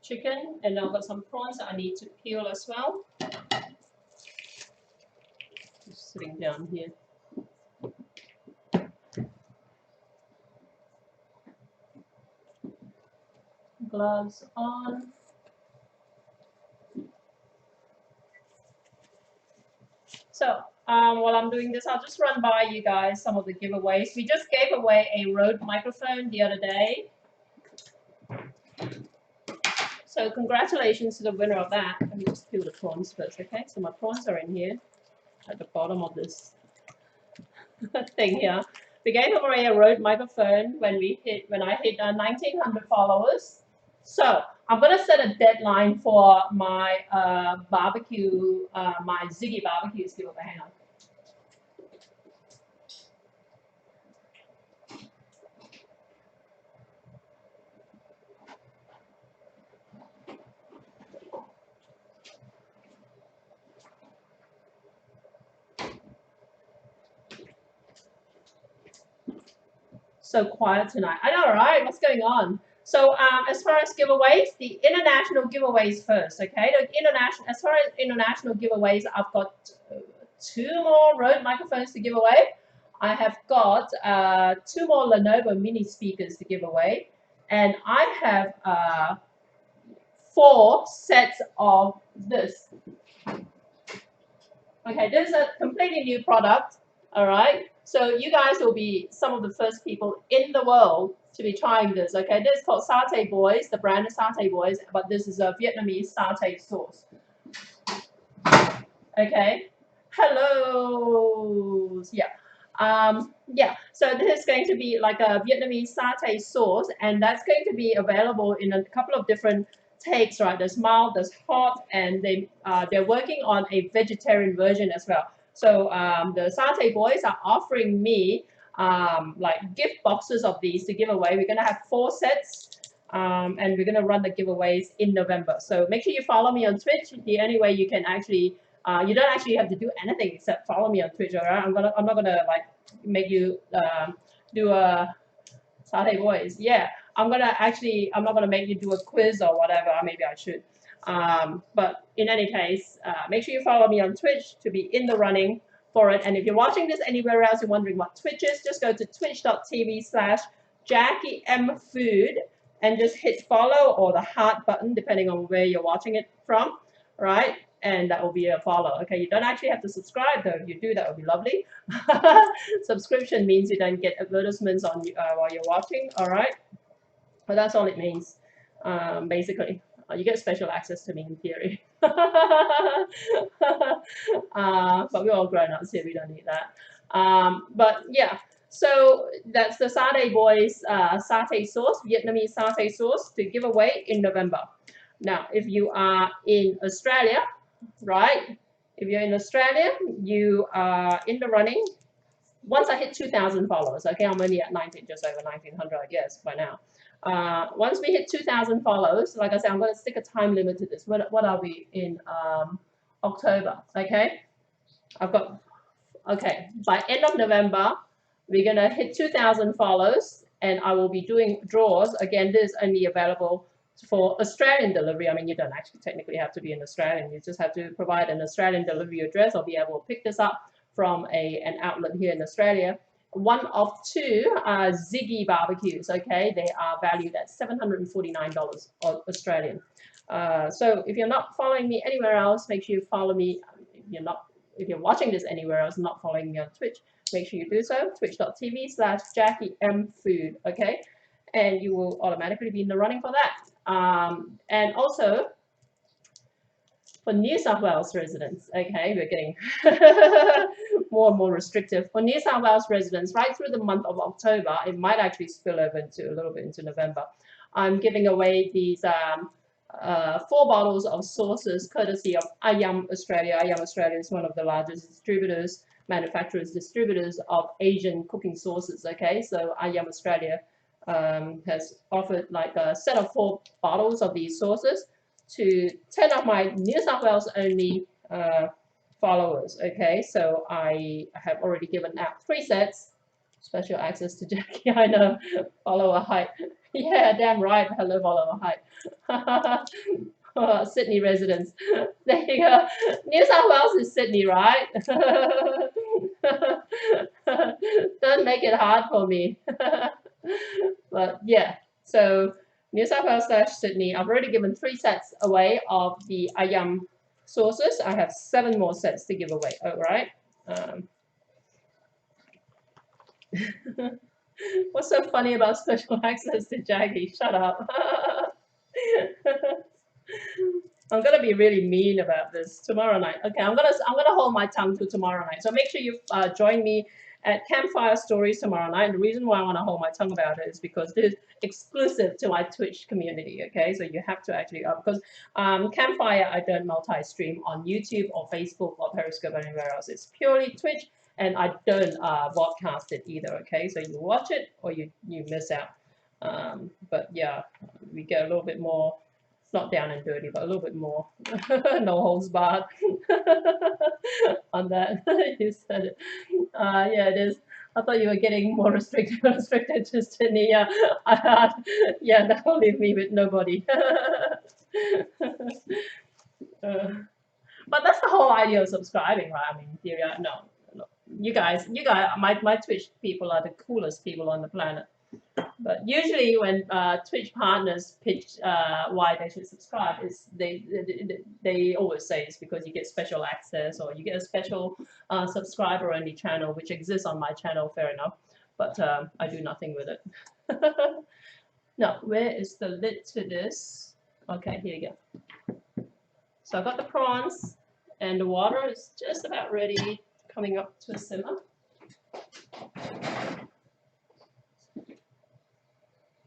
chicken, and I've got some prawns that I need to peel as well. Just sitting down here. Gloves on. So while I'm doing this, I'll just run by you guys some of the giveaways. We just gave away a Rode microphone the other day. So congratulations to the winner of that. Let me just peel the prawns first, okay? So my prawns are in here at the bottom of this thing here. We gave away a Rode microphone when I hit 1,900 followers. So I'm gonna set a deadline for my barbecue, my Ziggy barbecue giveaway. Hang on. So quiet tonight. I know, right? What's going on? So as far as giveaways, the international giveaways first, okay? As far as international giveaways, I've got 2 more Rode microphones to give away. I have got 2 more Lenovo mini speakers to give away, and I have 4 sets of this. Okay, this is a completely new product. All right. So you guys will be some of the first people in the world to be trying this. Okay, this is called Satay Boys. The brand is Satay Boys, but this is a Vietnamese satay sauce. Okay. Hello. Yeah. Yeah. So this is going to be like a Vietnamese satay sauce, and that's going to be available in a couple of different takes. Right. There's mild, there's hot, and they're working on a vegetarian version as well. So the Satay Boys are offering me like gift boxes of these to give away. We're gonna have 4 sets, and we're gonna run the giveaways in November. So make sure you follow me on Twitch. The only way you can actually you don't actually have to do anything except follow me on Twitch. All right, I'm not gonna like make you do a Satay Boys. Yeah, I'm not gonna make you do a quiz or whatever. Maybe I should. But in any case, make sure you follow me on Twitch to be in the running for it. And if you're watching this anywhere else, you're wondering what Twitch is, just go to twitch.tv/JackieMFood and just hit follow or the heart button, depending on where you're watching it from, right? And that will be a follow. Okay, you don't actually have to subscribe though. If you do, that would be lovely. Subscription means you don't get advertisements on while you're watching. All right, but that's all it means, basically. You get special access to me in theory. But we're all grown-ups here. We don't need that. But yeah, so that's the Satay Boys satay sauce, Vietnamese satay sauce to give away in November. Now, if you are in Australia, right? If you're in Australia, you are in the running. Once I hit 2,000 followers, okay, I'm only at 19, just over 1,900, I guess, by now. Once we hit 2,000 followers, like I said, I'm going to stick a time limit to this. What are we in October? Okay, I've got, okay, by end of November, we're going to hit 2,000 followers, and I will be doing draws. Again, this is only available for Australian delivery. I mean, you don't actually technically have to be an Australian. You just have to provide an Australian delivery address or be able to pick this up from an outlet here in Australia. One of 2 Ziggy barbecues, okay? They are valued at $749 Australian. So if you're not following me anywhere else, make sure you follow me. If you're watching this anywhere else, not following me on Twitch, make sure you do so. Twitch.tv/JackieMFood, okay? And you will automatically be in the running for that. And also, for New South Wales residents, okay, we're getting more and more restrictive. For New South Wales residents, right through the month of October, it might actually spill over into a little bit into November. I'm giving away these 4 bottles of sauces courtesy of Ayam Australia. Ayam Australia is one of the largest manufacturers, distributors of Asian cooking sauces. Okay, so Ayam Australia has offered like a set of 4 bottles of these sauces to 10 of my New South Wales only followers. Okay, so I have already given out 3 sets. Special access to Jackie. I know. Follower height. Yeah, damn right. Hello, follower height. Sydney residents. There you go. New South Wales is Sydney, right? Don't make it hard for me. But yeah, so New South Wales / Sydney. I've already given 3 sets away of the Ayam sauces. I have 7 more sets to give away. All right. What's so funny about special access to Jackie? Shut up. I'm gonna be really mean about this tomorrow night. Okay, I'm gonna hold my tongue to tomorrow night. So make sure you join me at Campfire Stories tomorrow night. And the reason why I want to hold my tongue about it is because this is exclusive to my Twitch community. Okay, so you have to actually because Campfire I don't multi-stream on YouTube or Facebook or Periscope or anywhere else. It's purely Twitch, and I don't broadcast it either. Okay, so you watch it or you miss out. But yeah, we get a little bit more. Not down and dirty, but a little bit more. No holds barred on that. You said it. Yeah, it is. I thought you were getting more restricted to Sydney. Yeah, yeah, that will leave me with nobody. But that's the whole idea of subscribing, right? I mean, no. You guys, my Twitch people are the coolest people on the planet. But usually when Twitch partners pitch why they should subscribe, is they always say it's because you get special access or you get a special subscriber only channel, which exists on my channel. Fair enough, but I do nothing with it. Now, where is the lid to this? Okay, here you go. So I've got the prawns, and the water is just about ready, coming up to a simmer.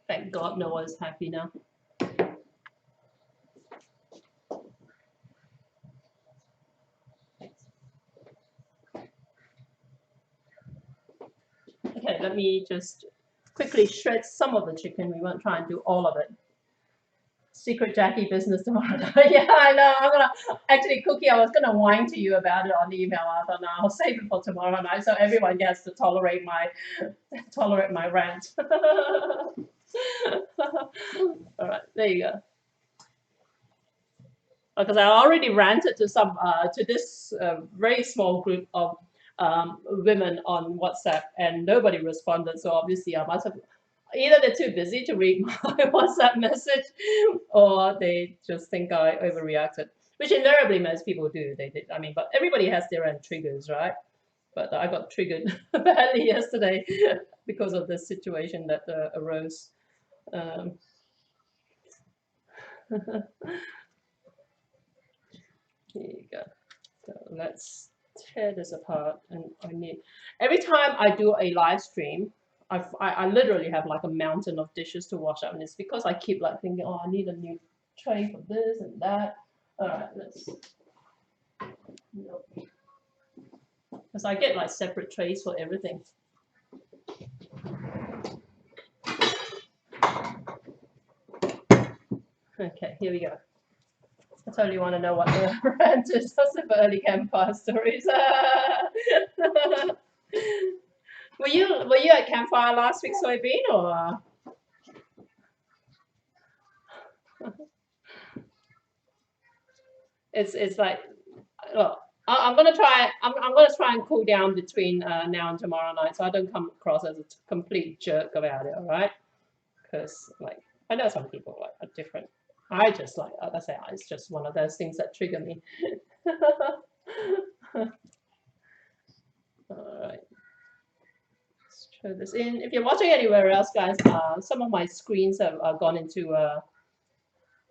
Thank God no one's happy now. Okay, let me just quickly shred some of the chicken. We won't try and do all of it. Secret Jackie business tomorrow night. Yeah, I know. I'm gonna actually, Cookie, I was gonna whine to you about it on the email. I thought, no, I'll save it for tomorrow night so everyone gets to tolerate my rant. All right, there you go. Because I already ranted to this very small group of women on WhatsApp, and nobody responded. So obviously, I must have either they're too busy to read my WhatsApp message, or they just think I overreacted, which invariably most people do. They did. I mean, but everybody has their own triggers, right? But I got triggered badly yesterday because of the situation that arose. Here you go. So let's tear this apart, and I need every time I do a live stream, I literally have like a mountain of dishes to wash up, and it's because I keep like thinking, oh, I need a new tray for this and that. All right, let's. Nope. Because I get like separate trays for everything. Okay, here we go. I totally want to know what the rant is. That's the early campfire stories. Were you at campfire last week, Soybean, or? It's like, look, I'm gonna try. I'm gonna try and cool down between now and tomorrow night, so I don't come across as a complete jerk about it. All right? Because like I know some people like are different. I just like I say, it's just one of those things that trigger me. All right. Let's throw this in. If you're watching anywhere else, guys, some of my screens have gone into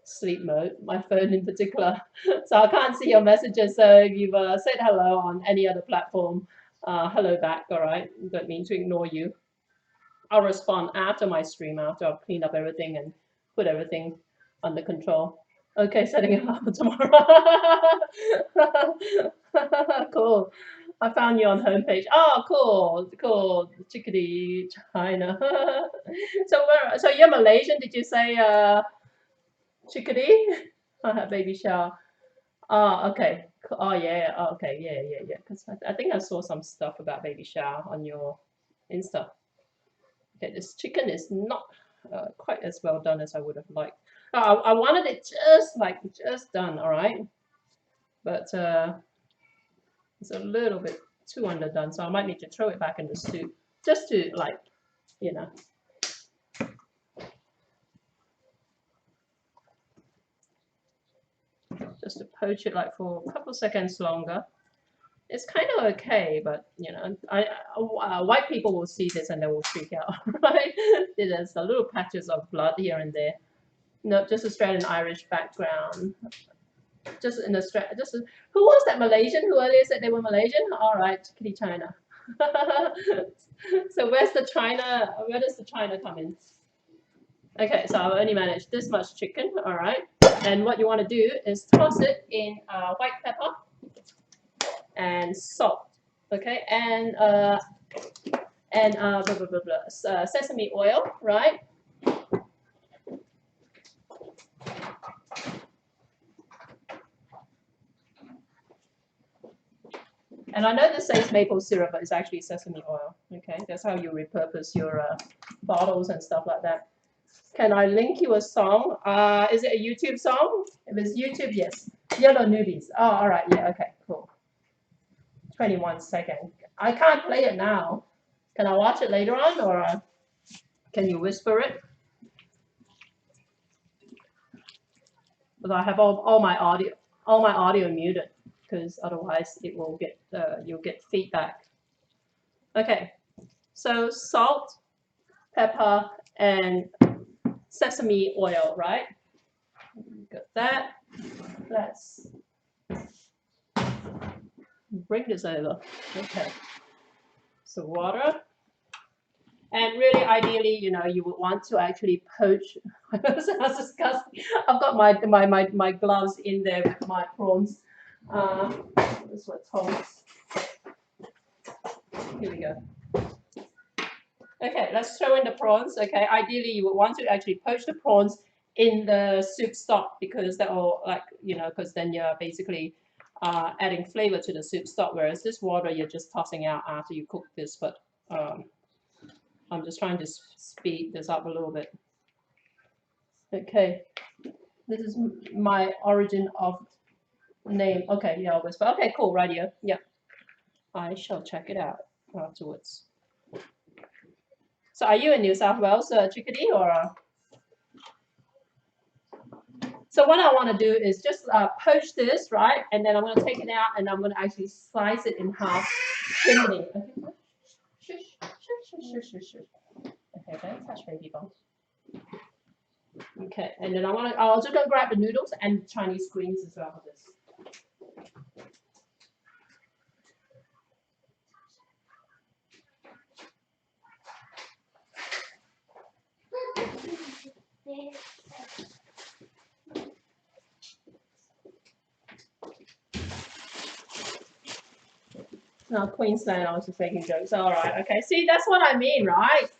sleep mode, my phone in particular. So I can't see your messages. So if you've said hello on any other platform, hello back, all right? Don't mean to ignore you. I'll respond after my stream, after I've cleaned up everything and put everything under control. Okay, setting it up for tomorrow. Cool. I found you on homepage. Oh, cool, cool. Chickadee, China. So you're Malaysian? Did you say chickadee? Baby shower. Oh, okay. Oh, yeah. Oh, okay. Yeah. Because I think I saw some stuff about baby shower on your Insta. Okay, this chicken is not quite as well done as I would have liked. I wanted it just done, all right? But it's a little bit too underdone, so I might need to throw it back in the soup just to like, you know. Just to poach it like for a couple seconds longer. It's kind of okay, but you know, white people will see this and they will freak out, right? There's a little patches of blood here and there. No, just Australian Irish background. Just in Australia, who was that Malaysian who earlier said they were Malaysian? All right, Kitty China. So where's the China? Where does the China come in? Okay, so I've only managed this much chicken. All right, and what you want to do is toss it in white pepper and salt. Okay, and sesame oil, right? And I know this says maple syrup, but it's actually sesame oil. Okay, that's how you repurpose your bottles and stuff like that. Can I link you a song? Is it a YouTube song? If it's YouTube, yes. Yellow Newbies. Oh, all right. Yeah. Okay. Cool. 21 seconds. I can't play it now. Can I watch it later on, or can you whisper it? But I have all my audio muted, because otherwise it will get you'll get feedback. Okay, so salt, pepper, and sesame oil, right? Got that. Let's bring this over. Okay. So water. And really, ideally, you know, you would want to actually poach. That's disgusting. I've got my gloves in there with my prawns. This is what tongs. Here we go. Okay, let's throw in the prawns. Okay, ideally, you would want to actually poach the prawns in the soup stock, because that will, like, you know, because then you're basically adding flavor to the soup stock, whereas this water you're just tossing out after you cook this. But I'm just trying to speed this up a little bit. Okay, this is my origin of name. Okay, yeah, I'll whisper. Okay, cool, right here. Yeah, I shall check it out afterwards. So are you in New South Wales, Chickadee, or? So what I want to do is just poach this, right? And then I'm going to take it out and I'm going to actually slice it in half, thinly. Okay, okay, don't touch baby bump. Okay, and then I'm also going to grab the noodles and Chinese greens as well for this. No, Queensland, I was just making jokes. All right, okay. See, that's what I mean, right?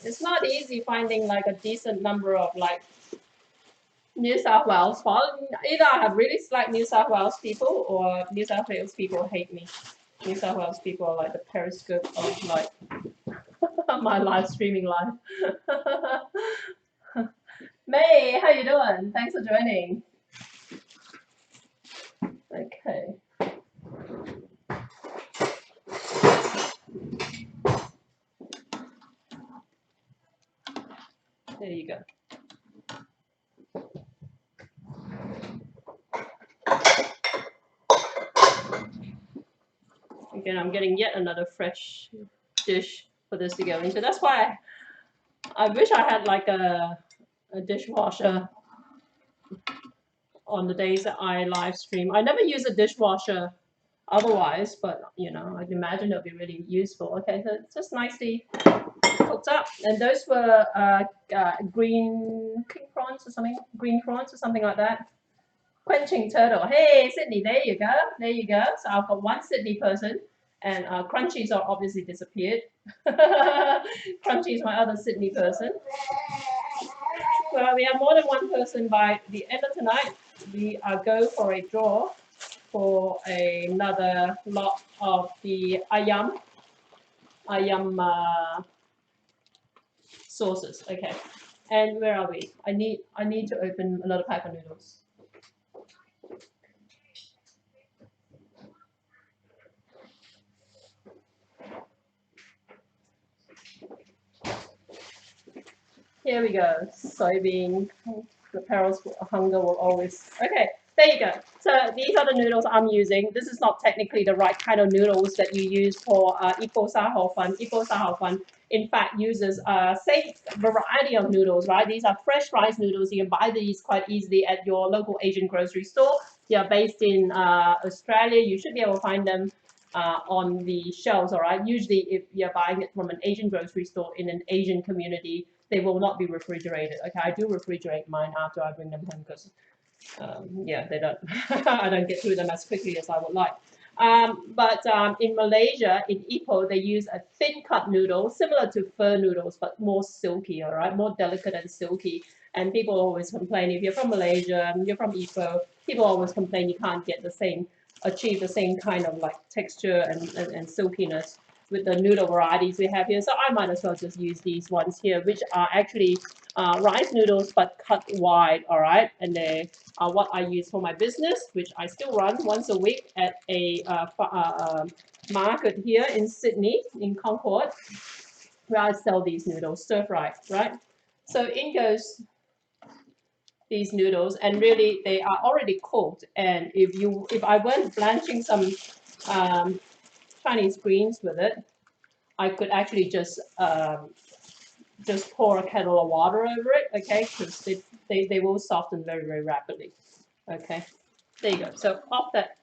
It's not easy finding like a decent number of like New South Wales. Either I have really like New South Wales people, or New South Wales people hate me. New South Wales people are like the periscope of like my live streaming life. May, how you doing? Thanks for joining. Okay. There you go. Again, I'm getting yet another fresh dish for this to go into. That's why I wish I had like a dishwasher on the days that I live stream. I never use a dishwasher otherwise, but you know, I'd imagine it would be really useful. Okay, so just nicely cook cooked up, and those were green king prawns or something, green prawns or something like that. Quenching turtle. Hey, Sydney, there you go. There you go. So I've got one Sydney person, and Crunchies are obviously disappeared. Crunchy's my other Sydney person. Well, we have more than one person by the end of tonight. We are go for a draw for another lot of the ayam sauces. Okay, and where are we? I need to open another pack of noodles. Here we go. Soybean. The perils of hunger will always. Okay, there you go. So these are the noodles I'm using. This is not technically the right kind of noodles that you use for Ipo Sahao Fun. Ipo Sahao Fun, in fact, uses same variety of noodles, right? These are fresh rice noodles. You can buy these quite easily at your local Asian grocery store. They are based in Australia. You should be able to find them on the shelves, all right? Usually, if you're buying it from an Asian grocery store in an Asian community, they will not be refrigerated. Okay, I do refrigerate mine after I bring them home because, yeah, they don't. I don't get through them as quickly as I would like. But in Malaysia, in Ipoh, they use a thin cut noodle similar to pho noodles, but more silky. All right, more delicate and silky. And people always complain if you're from Malaysia, you're from Ipoh. People always complain you can't get the same, achieve the same kind of like texture and silkiness with the noodle varieties we have here. So I might as well just use these ones here, which are actually rice noodles but cut wide, all right? And they are what I use for my business, which I still run once a week at a market here in Sydney, in Concord, where I sell these noodles, stir-fried, right? So in goes these noodles, and really they are already cooked. And if I weren't blanching some Chinese greens with it, I could actually just pour a kettle of water over it, okay? Because they will soften very, very rapidly. Okay, there you go. So off that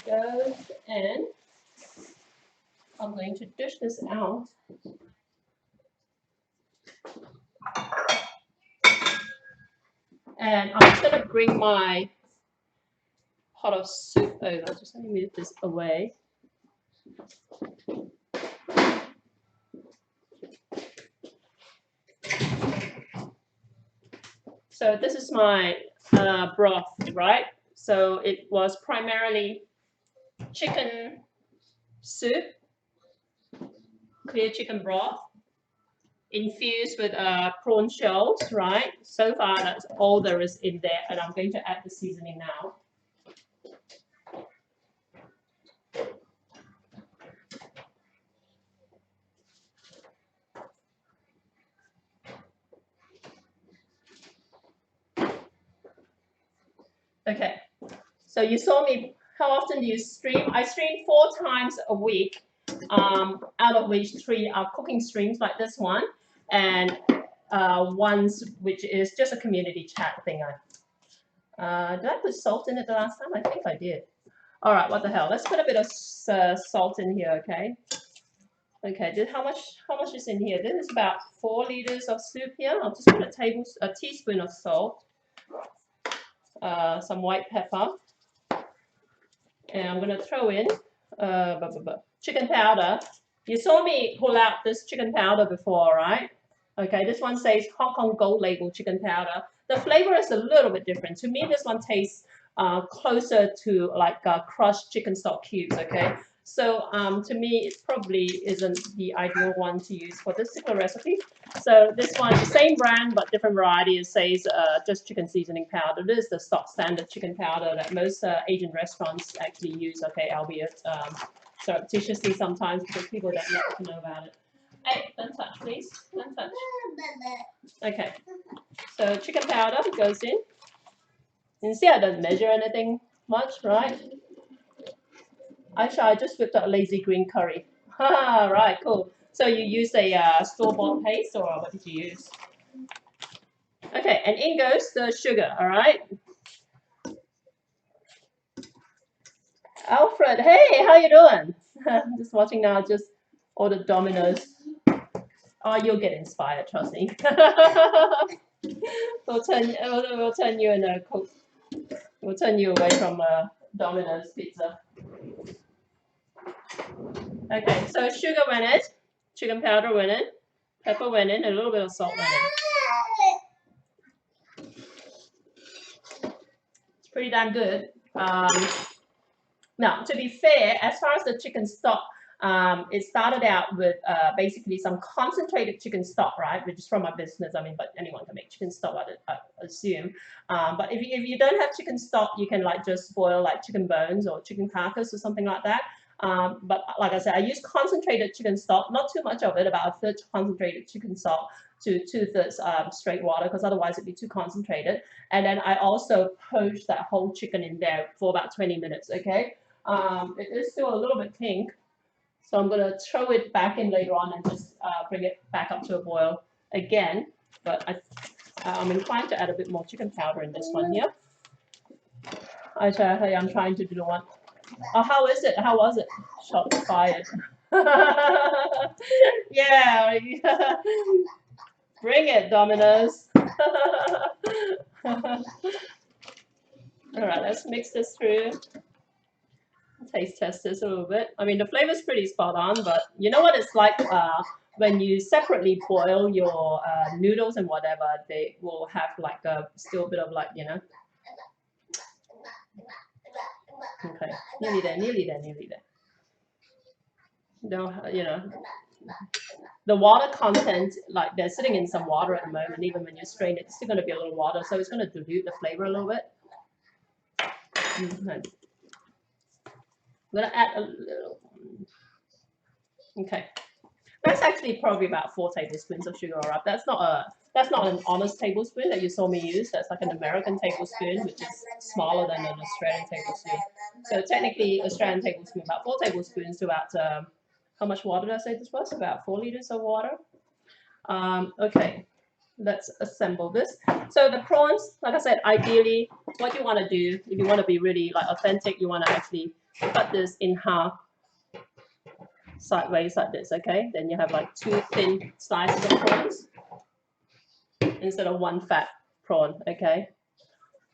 goes, and I'm going to dish this out. And I'm just going to bring my pot of soup over. Just let me move this away. So this is my broth, right? So it was primarily chicken soup, clear chicken broth, infused with prawn shells, right? So far, that's all there is in there, and I'm going to add the seasoning now. Okay, so you saw me, how often do you stream? I stream 4 times a week, out of which 3 are cooking streams like this one, and ones which is just a community chat thing. Did I put salt in it the last time? I think I did. All right, what the hell? Let's put a bit of salt in here, okay? Okay, how much is in here? This is about 4 liters of soup here. I'll just put a teaspoon of salt, some white pepper, and I'm gonna throw in chicken powder. You saw me pull out this chicken powder before, right? Okay, this one says Hong Kong Gold Label chicken powder. The flavor is a little bit different. To me, this one tastes closer to like crushed chicken stock cubes, okay? So to me, it probably isn't the ideal one to use for this particular recipe. So this one, the same brand but different variety. It says just chicken seasoning powder. This is the stock standard chicken powder that most Asian restaurants actually use, okay, albeit surreptitiously sometimes because people don't like to know about it. Hey, don't touch, please. Don't touch. Okay, so chicken powder goes in. You see, I don't measure anything much, right? Actually, I just whipped up a lazy green curry. Haha, right, cool. So you used a store-bought paste, or what did you use? Okay, and in goes the sugar, all right? Alfred, hey, how you doing? Just watching now, just ordered Domino's. Oh, you'll get inspired, trust me. we'll turn you in a cook. We'll turn you away from Domino's pizza. Okay, so sugar went in, chicken powder went in, pepper went in, and a little bit of salt went in. It's pretty damn good. Now, to be fair, as far as the chicken stock, it started out with basically some concentrated chicken stock, right? Which is from my business. I mean, but anyone can make chicken stock, I assume. But if you don't have chicken stock, you can like just boil like chicken bones or chicken carcass or something like that. But like I said, I use concentrated chicken stock, not too much of it, about a third concentrated chicken stock to 2/3 straight water, because otherwise it'd be too concentrated. And then I also poach that whole chicken in there for about 20 minutes, okay? It is still a little bit pink, so I'm going to throw it back in later on and just bring it back up to a boil again. But I'm inclined to add a bit more chicken powder in this one here. I'm trying to do the one. Oh, how is it? How was it? Shots fired. Yeah. Bring it, Domino's. All right, let's mix this through. Taste test this a little bit. I mean, the flavor's pretty spot on, but you know what it's like when you separately boil your noodles and whatever, they will have like still a bit of like, you know. Okay, nearly there, nearly there, nearly there. No, you know, the water content, like they're sitting in some water at the moment. Even when you strain it, it's still going to be a little water, so it's going to dilute the flavor a little bit. I'm going to add a little. Okay. That's actually probably about 4 tablespoons of sugar, all right? That's not an honest tablespoon that you saw me use. That's like an American tablespoon, which is smaller than an Australian tablespoon. So technically, Australian tablespoon, about 4 tablespoons to about, how much water did I say this was? About 4 liters of water. Okay, let's assemble this. So the prawns, like I said, ideally, what you want to do, if you want to be really like authentic, you want to actually cut this in half sideways like this, okay? Then you have like 2 thin slices of prawns instead of 1 fat prawn, okay?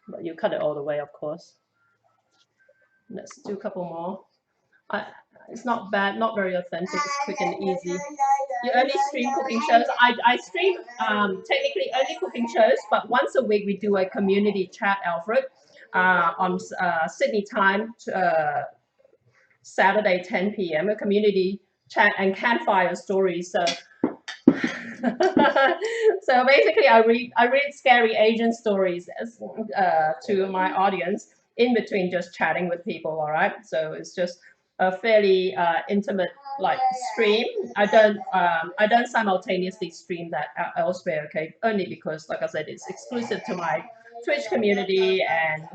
But you cut it all the way, of course. Let's do a couple more. It's not bad, not very authentic, it's quick and easy. You only stream cooking shows. I stream technically only cooking shows, but once a week we do a community chat, Alfred, on Sydney time, Saturday 10 p.m. a community chat and campfire stories. So so basically I read scary Asian stories to my audience in between just chatting with people, all right? So it's just a fairly intimate like stream. I don't simultaneously stream that elsewhere, okay? Only because, like I said, it's exclusive to my Twitch community, and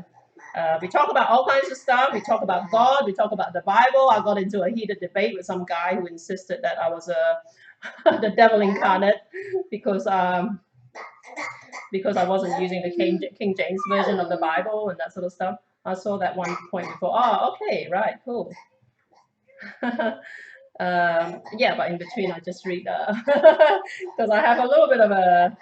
we talk about all kinds of stuff. We talk about God. We talk about the Bible. I got into a heated debate with some guy who insisted that I was the devil incarnate because I wasn't using the King James version of the Bible and that sort of stuff. I saw that one point before. Oh, okay, right, cool. Yeah, but in between I just read because I have a little bit of a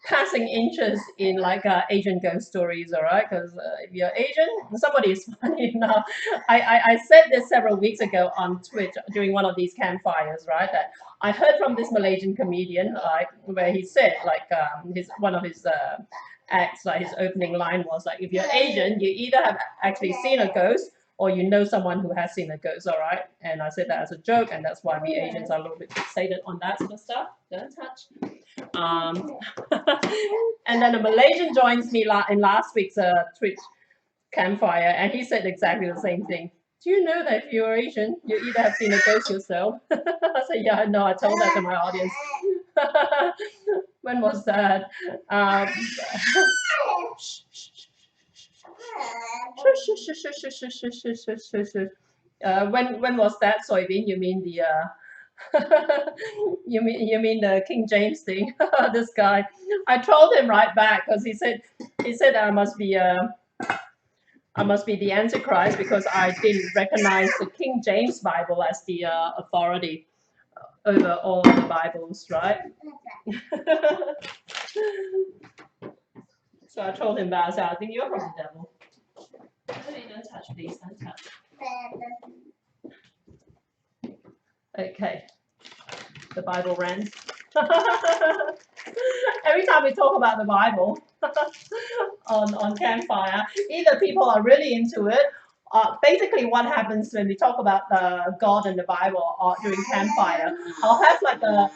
passing interest in like Asian ghost stories, all right? Because if you're Asian, somebody is funny enough. I said this several weeks ago on Twitch during one of these campfires, right? That I heard from this Malaysian comedian, like where he said like one of his acts, like his opening line was like, if you're Asian, you either have actually seen a ghost or you know someone who has seen a ghost, all right? And I said that as a joke, and that's why we Asians are a little bit fixated on that sort of stuff. Don't touch. And then a Malaysian joins me in last week's Twitch campfire, and he said exactly the same thing. Do you know that if you're Asian, you either have seen a ghost yourself? I said, yeah, no, I told that to my audience. When was that? When was that, Soybean? You mean the you mean the King James thing? This guy, I trolled him right back because he said I must be the Antichrist because I didn't recognize the King James Bible as the authority. over all the Bibles, right? So I told him about it. I said, I think you're from the devil. Hey, don't touch, please. Don't touch. Okay. The Bible rant. Every time we talk about the Bible on campfire, either people are really into it. Basically, what happens when we talk about God and the Bible during campfire, I'll have like a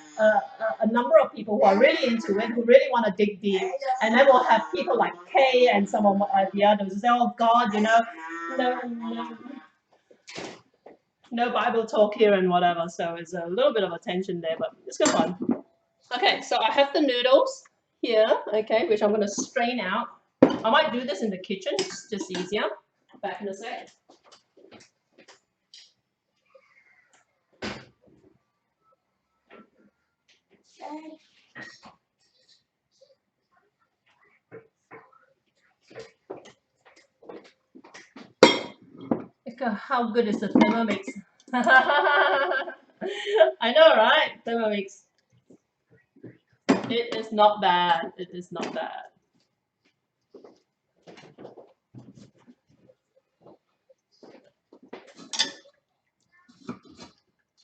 number of people who are really into it, who really want to dig deep, and then we'll have people like Kay and some of the others who say, "Oh God, no Bible talk here and whatever." So it's a little bit of a tension there, but it's good fun. Okay, so I have the noodles here, okay, which I'm going to strain out. I might do this in the kitchen, it's just easier. Back in a sec. How good is the Thermomix? I know, right? Thermomix. It is not bad. It is not bad.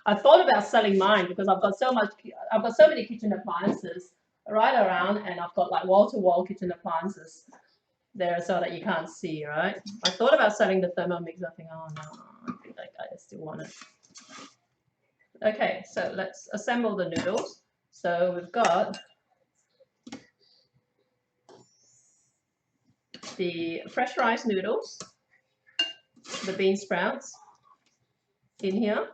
I thought about selling mine because I've got so many kitchen appliances right around, and I've got like wall-to-wall kitchen appliances there so that you can't see, right? I thought about selling the Thermomix. I think, oh no, I think I still want it. Okay, so let's assemble the noodles. So we've got the fresh rice noodles, the bean sprouts in here,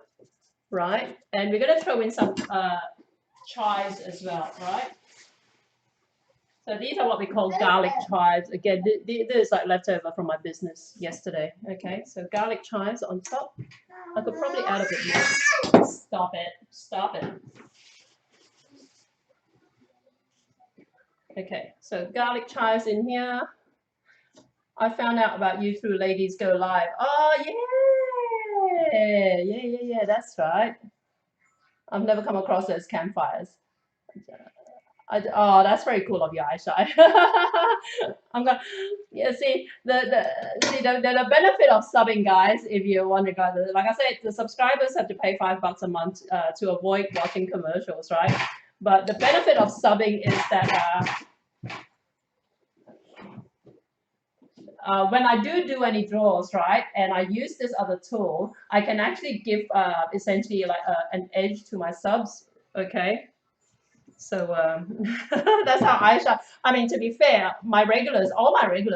right? And we're going to throw in some chives as well, right? So these are what we call garlic chives. Again, this is like leftover from my business yesterday. Okay, so garlic chives on top. I could probably add a bit more. Stop it. Stop it. Okay, so garlic chives in here. I found out about you through Ladies Go Live. Oh, yeah, that's right. I've never come across those campfires. Oh, that's very cool of you, Aisha. I'm gonna, yeah. See the benefit of subbing, guys. If you want to go, like I said, the subscribers have to pay $5 a month to avoid watching commercials, right? But the benefit of subbing is that when I do any draws, right, and I use this other tool, I can actually give essentially like an edge to my subs. Okay. So that's how Aisha. I mean, to be fair, all my regulars,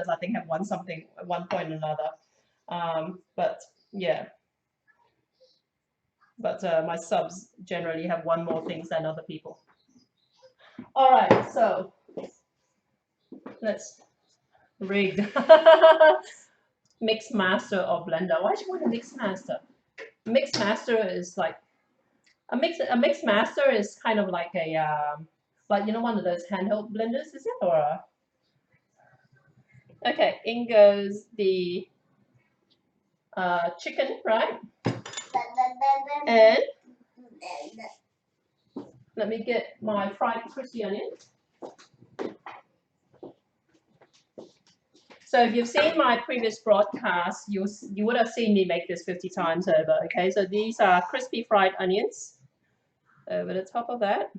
I think have won something at one point or another. But yeah, but my subs generally have won more things than other people. All right, so let's rig mix master or blender. Why do you want a mix master? Mix master is like a mix master is kind of like a like one of those handheld blenders, is it, or okay, in goes the chicken, right? And let me get my fried crispy onion. So if you've seen my previous broadcast, you would have seen me make this 50 times over. Okay, so these are crispy fried onions over the top of that,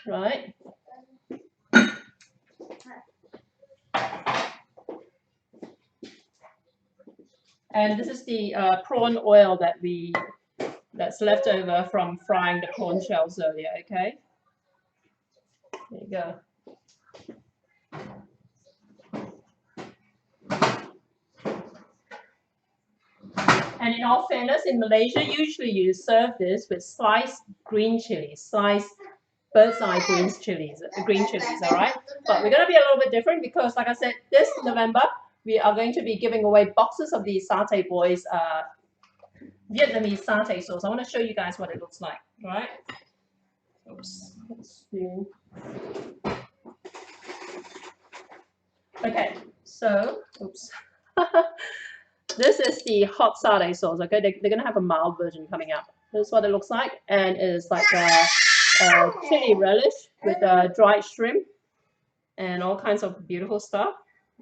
right? And this is the prawn oil that's left over from frying the prawn shells earlier. Okay, there you go. And in all fairness, in Malaysia, usually you serve this with sliced green chilies, sliced bird's eye green chilies, all right? But we're going to be a little bit different because, like I said, this November, we are going to be giving away boxes of these Satay Boys Vietnamese satay sauce. I want to show you guys what it looks like, right? Oops. Let's see. Okay, so, oops. This is the hot satay sauce, okay? They're going to have a mild version coming out. This is what it looks like, and it is like a chili relish with dried shrimp and all kinds of beautiful stuff.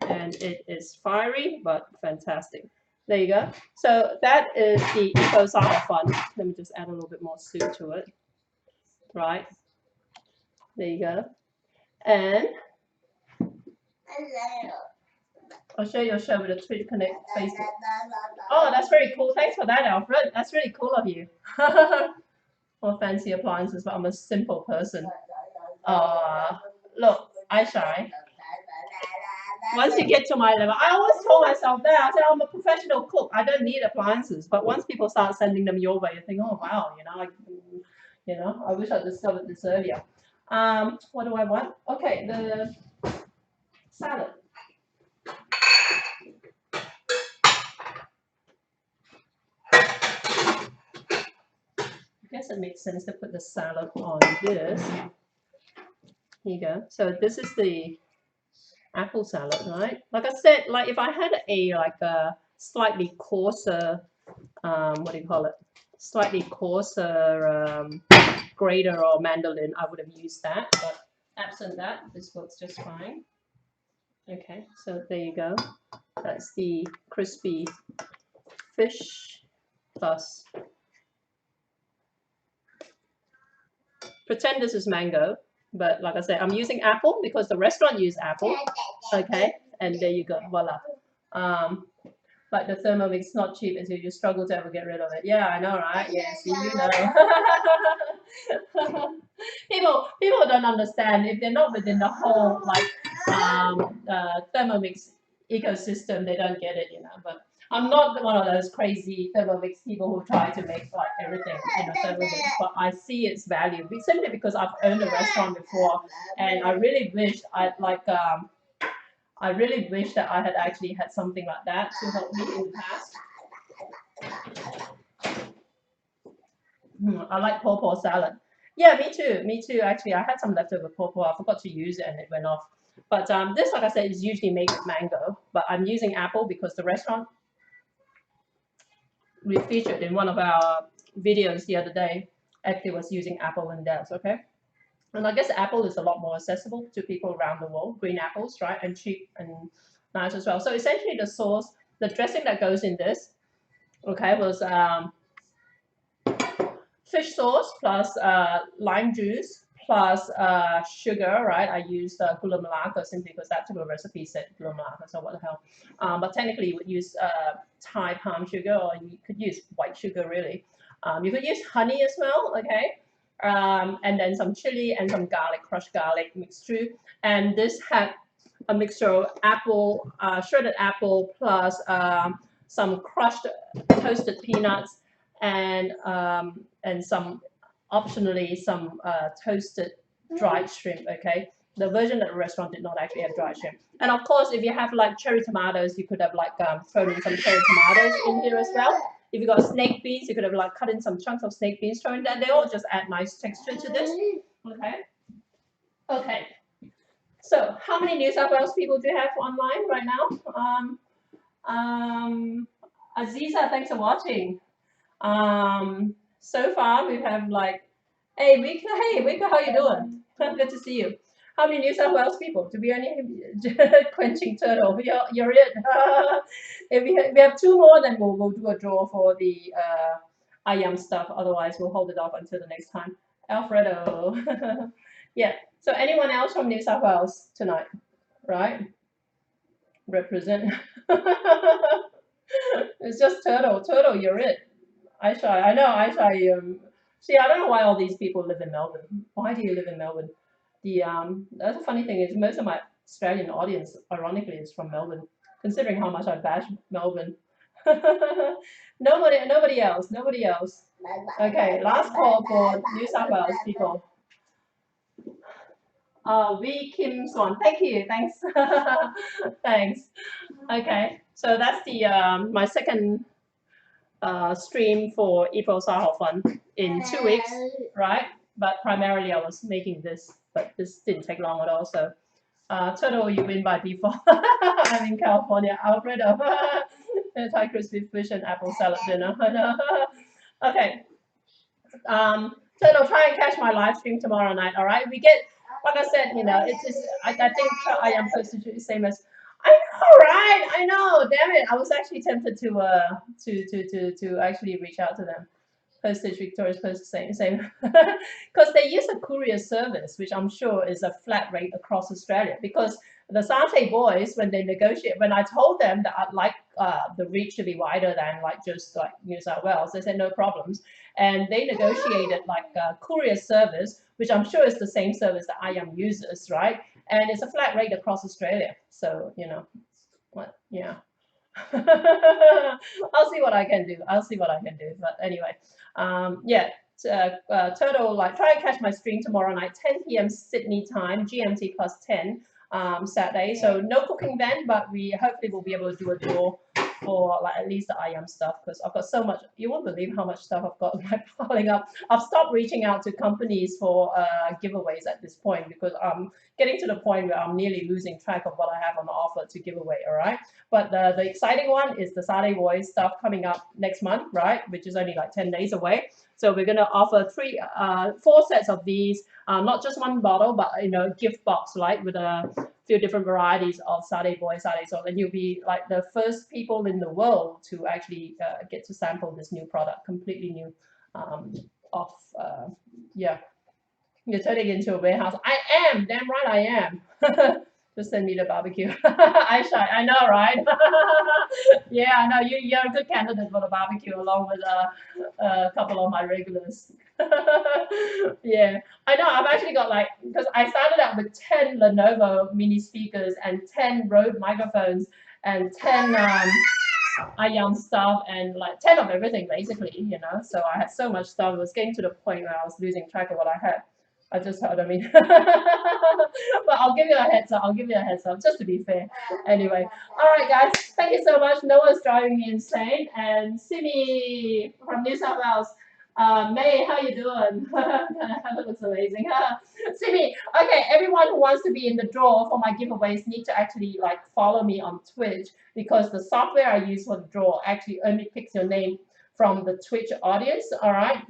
And it is fiery but fantastic. There you go. So that is the Eco Saha fun. Let me just add a little bit more soup to it. Right. There you go. And I'll show you a show with a Twitch Connect Facebook. Oh, that's very cool. Thanks for that, Alfred. That's really cool of you. More fancy appliances, but I'm a simple person. Look, I shy. Once you get to my level, I always told myself that. I said, I'm a professional cook. I don't need appliances. But once people start sending them your way, you think, oh, wow, I wish I discovered this earlier. What do I want? Okay, the salad. I guess it makes sense to put the salad on this. Here you go. So this is the apple salad, right? Like I said, like if I had a slightly coarser, what do you call it? Slightly coarser grater or mandolin, I would have used that. But absent that, this works just fine. Okay, so there you go. That's the crispy fish plus. Pretend this is mango, but like I said, I'm using apple because the restaurant used apple. Okay, and there you go, voila. Like the Thermomix not cheap, and so you struggle to ever get rid of it. Yeah, I know, right? Yes, you know. people don't understand if they're not within the whole Thermomix ecosystem, they don't get it, But I'm not one of those crazy Thermomix people who try to make like everything in a Thermomix, but I see its value simply because I've owned a restaurant before, and I really wish that I had actually had something like that to help me in the past. I like pawpaw salad. Yeah, me too. Me too. Actually, I had some leftover pawpaw. I forgot to use it and it went off. But this, like I said, is usually made with mango. But I'm using apple because the restaurant we featured in one of our videos the other day actually was using apple in theirs. Okay. And I guess apple is a lot more accessible to people around the world. Green apples, right? And cheap and nice as well. So essentially the sauce, the dressing that goes in this, okay, was fish sauce plus lime juice plus sugar, right? I used gula melaka simply because that particular recipe said gula melaka, so what the hell. But technically you would use Thai palm sugar, or you could use white sugar really. You could use honey as well, okay? And then some chili and some garlic, crushed garlic mixed through. And this had a mixture of apple, shredded apple plus some crushed toasted peanuts and some optionally some toasted dried shrimp. Okay, the version at the restaurant did not actually have dried shrimp. And of course, if you have like cherry tomatoes, you could have like thrown in some cherry tomatoes in here as well. If you got snake beans, you could have like cut in some chunks of snake beans thrown in there. They all just add nice texture to this. Okay. Okay. So how many New South Wales people do you have online right now? Aziza, thanks for watching. So far we have like, hey Wika, how you doing? Good to see you. How many New South Wales people? To be honest, quenching turtle, you're it. If we have two more, then we'll do a draw for the ayam stuff. Otherwise, we'll hold it off until the next time. Alfredo. Yeah. So anyone else from New South Wales tonight? Right? Represent. It's just turtle. Turtle, you're it. Aisha, I know Aisha. See, I don't know why all these people live in Melbourne. Why do you live in Melbourne? The that's the funny thing is most of my Australian audience, ironically, is from Melbourne. Considering how much I bash Melbourne. Nobody else. Okay, last call for New South Wales people. V Kim Swan. Thank you. Thanks. Thanks. Okay, so that's the my second stream for April Sahel Fun in 2 weeks, right? But primarily I was making this, but this didn't take long at all. So Turtle, you win by default. I'm in California. Alfredo. Thai crispy fish and apple salad dinner. Okay. So no, try and catch my live stream tomorrow night. All right, we get, like I said, it's just I think I am posted the same as. I know, right? I know. Damn it! I was actually tempted to actually reach out to them. Postage Victoria's Post same because they use a courier service, which I'm sure is a flat rate across Australia. Because the Sante boys, when they negotiate, when I told them that I'd like the reach to be wider than like just like New South Wales, they said no problems, and they negotiated like a courier service, which I'm sure is the same service that IAM uses, right? And it's a flat rate across Australia, so what, yeah. I'll see what I can do. I'll see what I can do. But anyway, yeah. Turtle, like, try and catch my stream tomorrow night, 10 p.m. Sydney time, GMT plus 10, Saturday. So no cooking then, but we hopefully will be able to do a draw for like at least the IAM stuff because I've got so much. You won't believe how much stuff I've got like piling up. I've stopped reaching out to companies for giveaways at this point because I'm getting to the point where I'm nearly losing track of what I have on offer to give away. All right. But the exciting one is the Sade Boys stuff coming up next month, right? Which is only like 10 days away. So we're going to offer four sets of these, not just one bottle, but, gift box, like with a few different varieties of Sade Boy, Sade Soul. And you'll be like the first people in the world to actually get to sample this new product, completely new, yeah. You're turning into a warehouse. I am, damn right I am. Just send me the barbecue. I know, right? Yeah, I know. You're a good candidate for the barbecue, along with a couple of my regulars. Yeah, I know. I've actually got like, because I started out with 10 Lenovo mini speakers and 10 Rode microphones and 10 IAM stuff and like 10 of everything basically. So I had so much stuff. It was getting to the point where I was losing track of what I had. I just heard, I mean, but I'll give you a heads up. I'll give you a heads up just to be fair. Anyway, all right, guys, thank you so much. Noah's driving me insane, and Simi from New South Wales. May, how you doing? That looks amazing. Simi, okay, everyone who wants to be in the draw for my giveaways need to actually like follow me on Twitch because the software I use for the draw actually only picks your name from the Twitch audience. All right.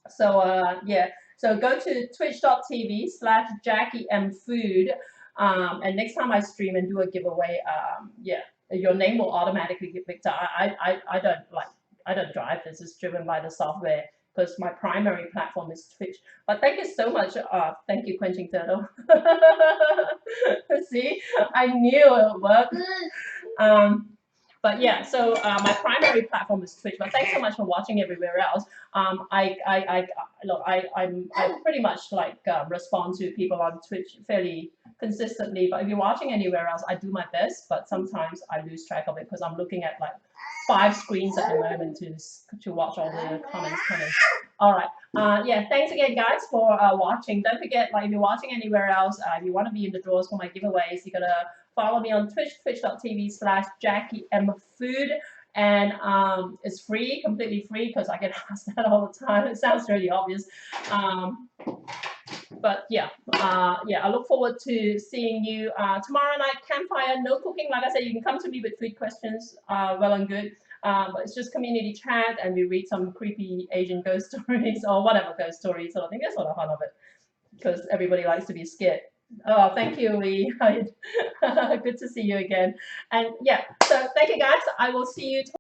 So yeah. So go to twitch.tv/JackieMFood. And next time I stream and do a giveaway, yeah, your name will automatically get picked up. I don't drive this. It's driven by the software because my primary platform is Twitch. But thank you so much. Thank you, Quenching Turtle. See, I knew it would work. But yeah, so my primary platform is Twitch. But thanks so much for watching everywhere else. I pretty much like respond to people on Twitch fairly consistently. But if you're watching anywhere else, I do my best. But sometimes I lose track of it because I'm looking at like 5 screens at the moment to watch all the comments coming. All right. Yeah, thanks again, guys, for watching. Don't forget, like, if you're watching anywhere else, if you want to be in the draws for my giveaways, you gotta follow me on Twitch, twitch.tv/JackieMFood. And it's free, completely free, because I get asked that all the time. It sounds really obvious. But yeah, I look forward to seeing you tomorrow night, campfire, no cooking. Like I said, you can come to me with food questions, well and good. But it's just community chat, and we read some creepy Asian ghost stories or whatever ghost stories. So I think that's sort of fun of it, because everybody likes to be scared. Oh, thank you, Lee. Good to see you again. And yeah, so thank you, guys. I will see you tomorrow.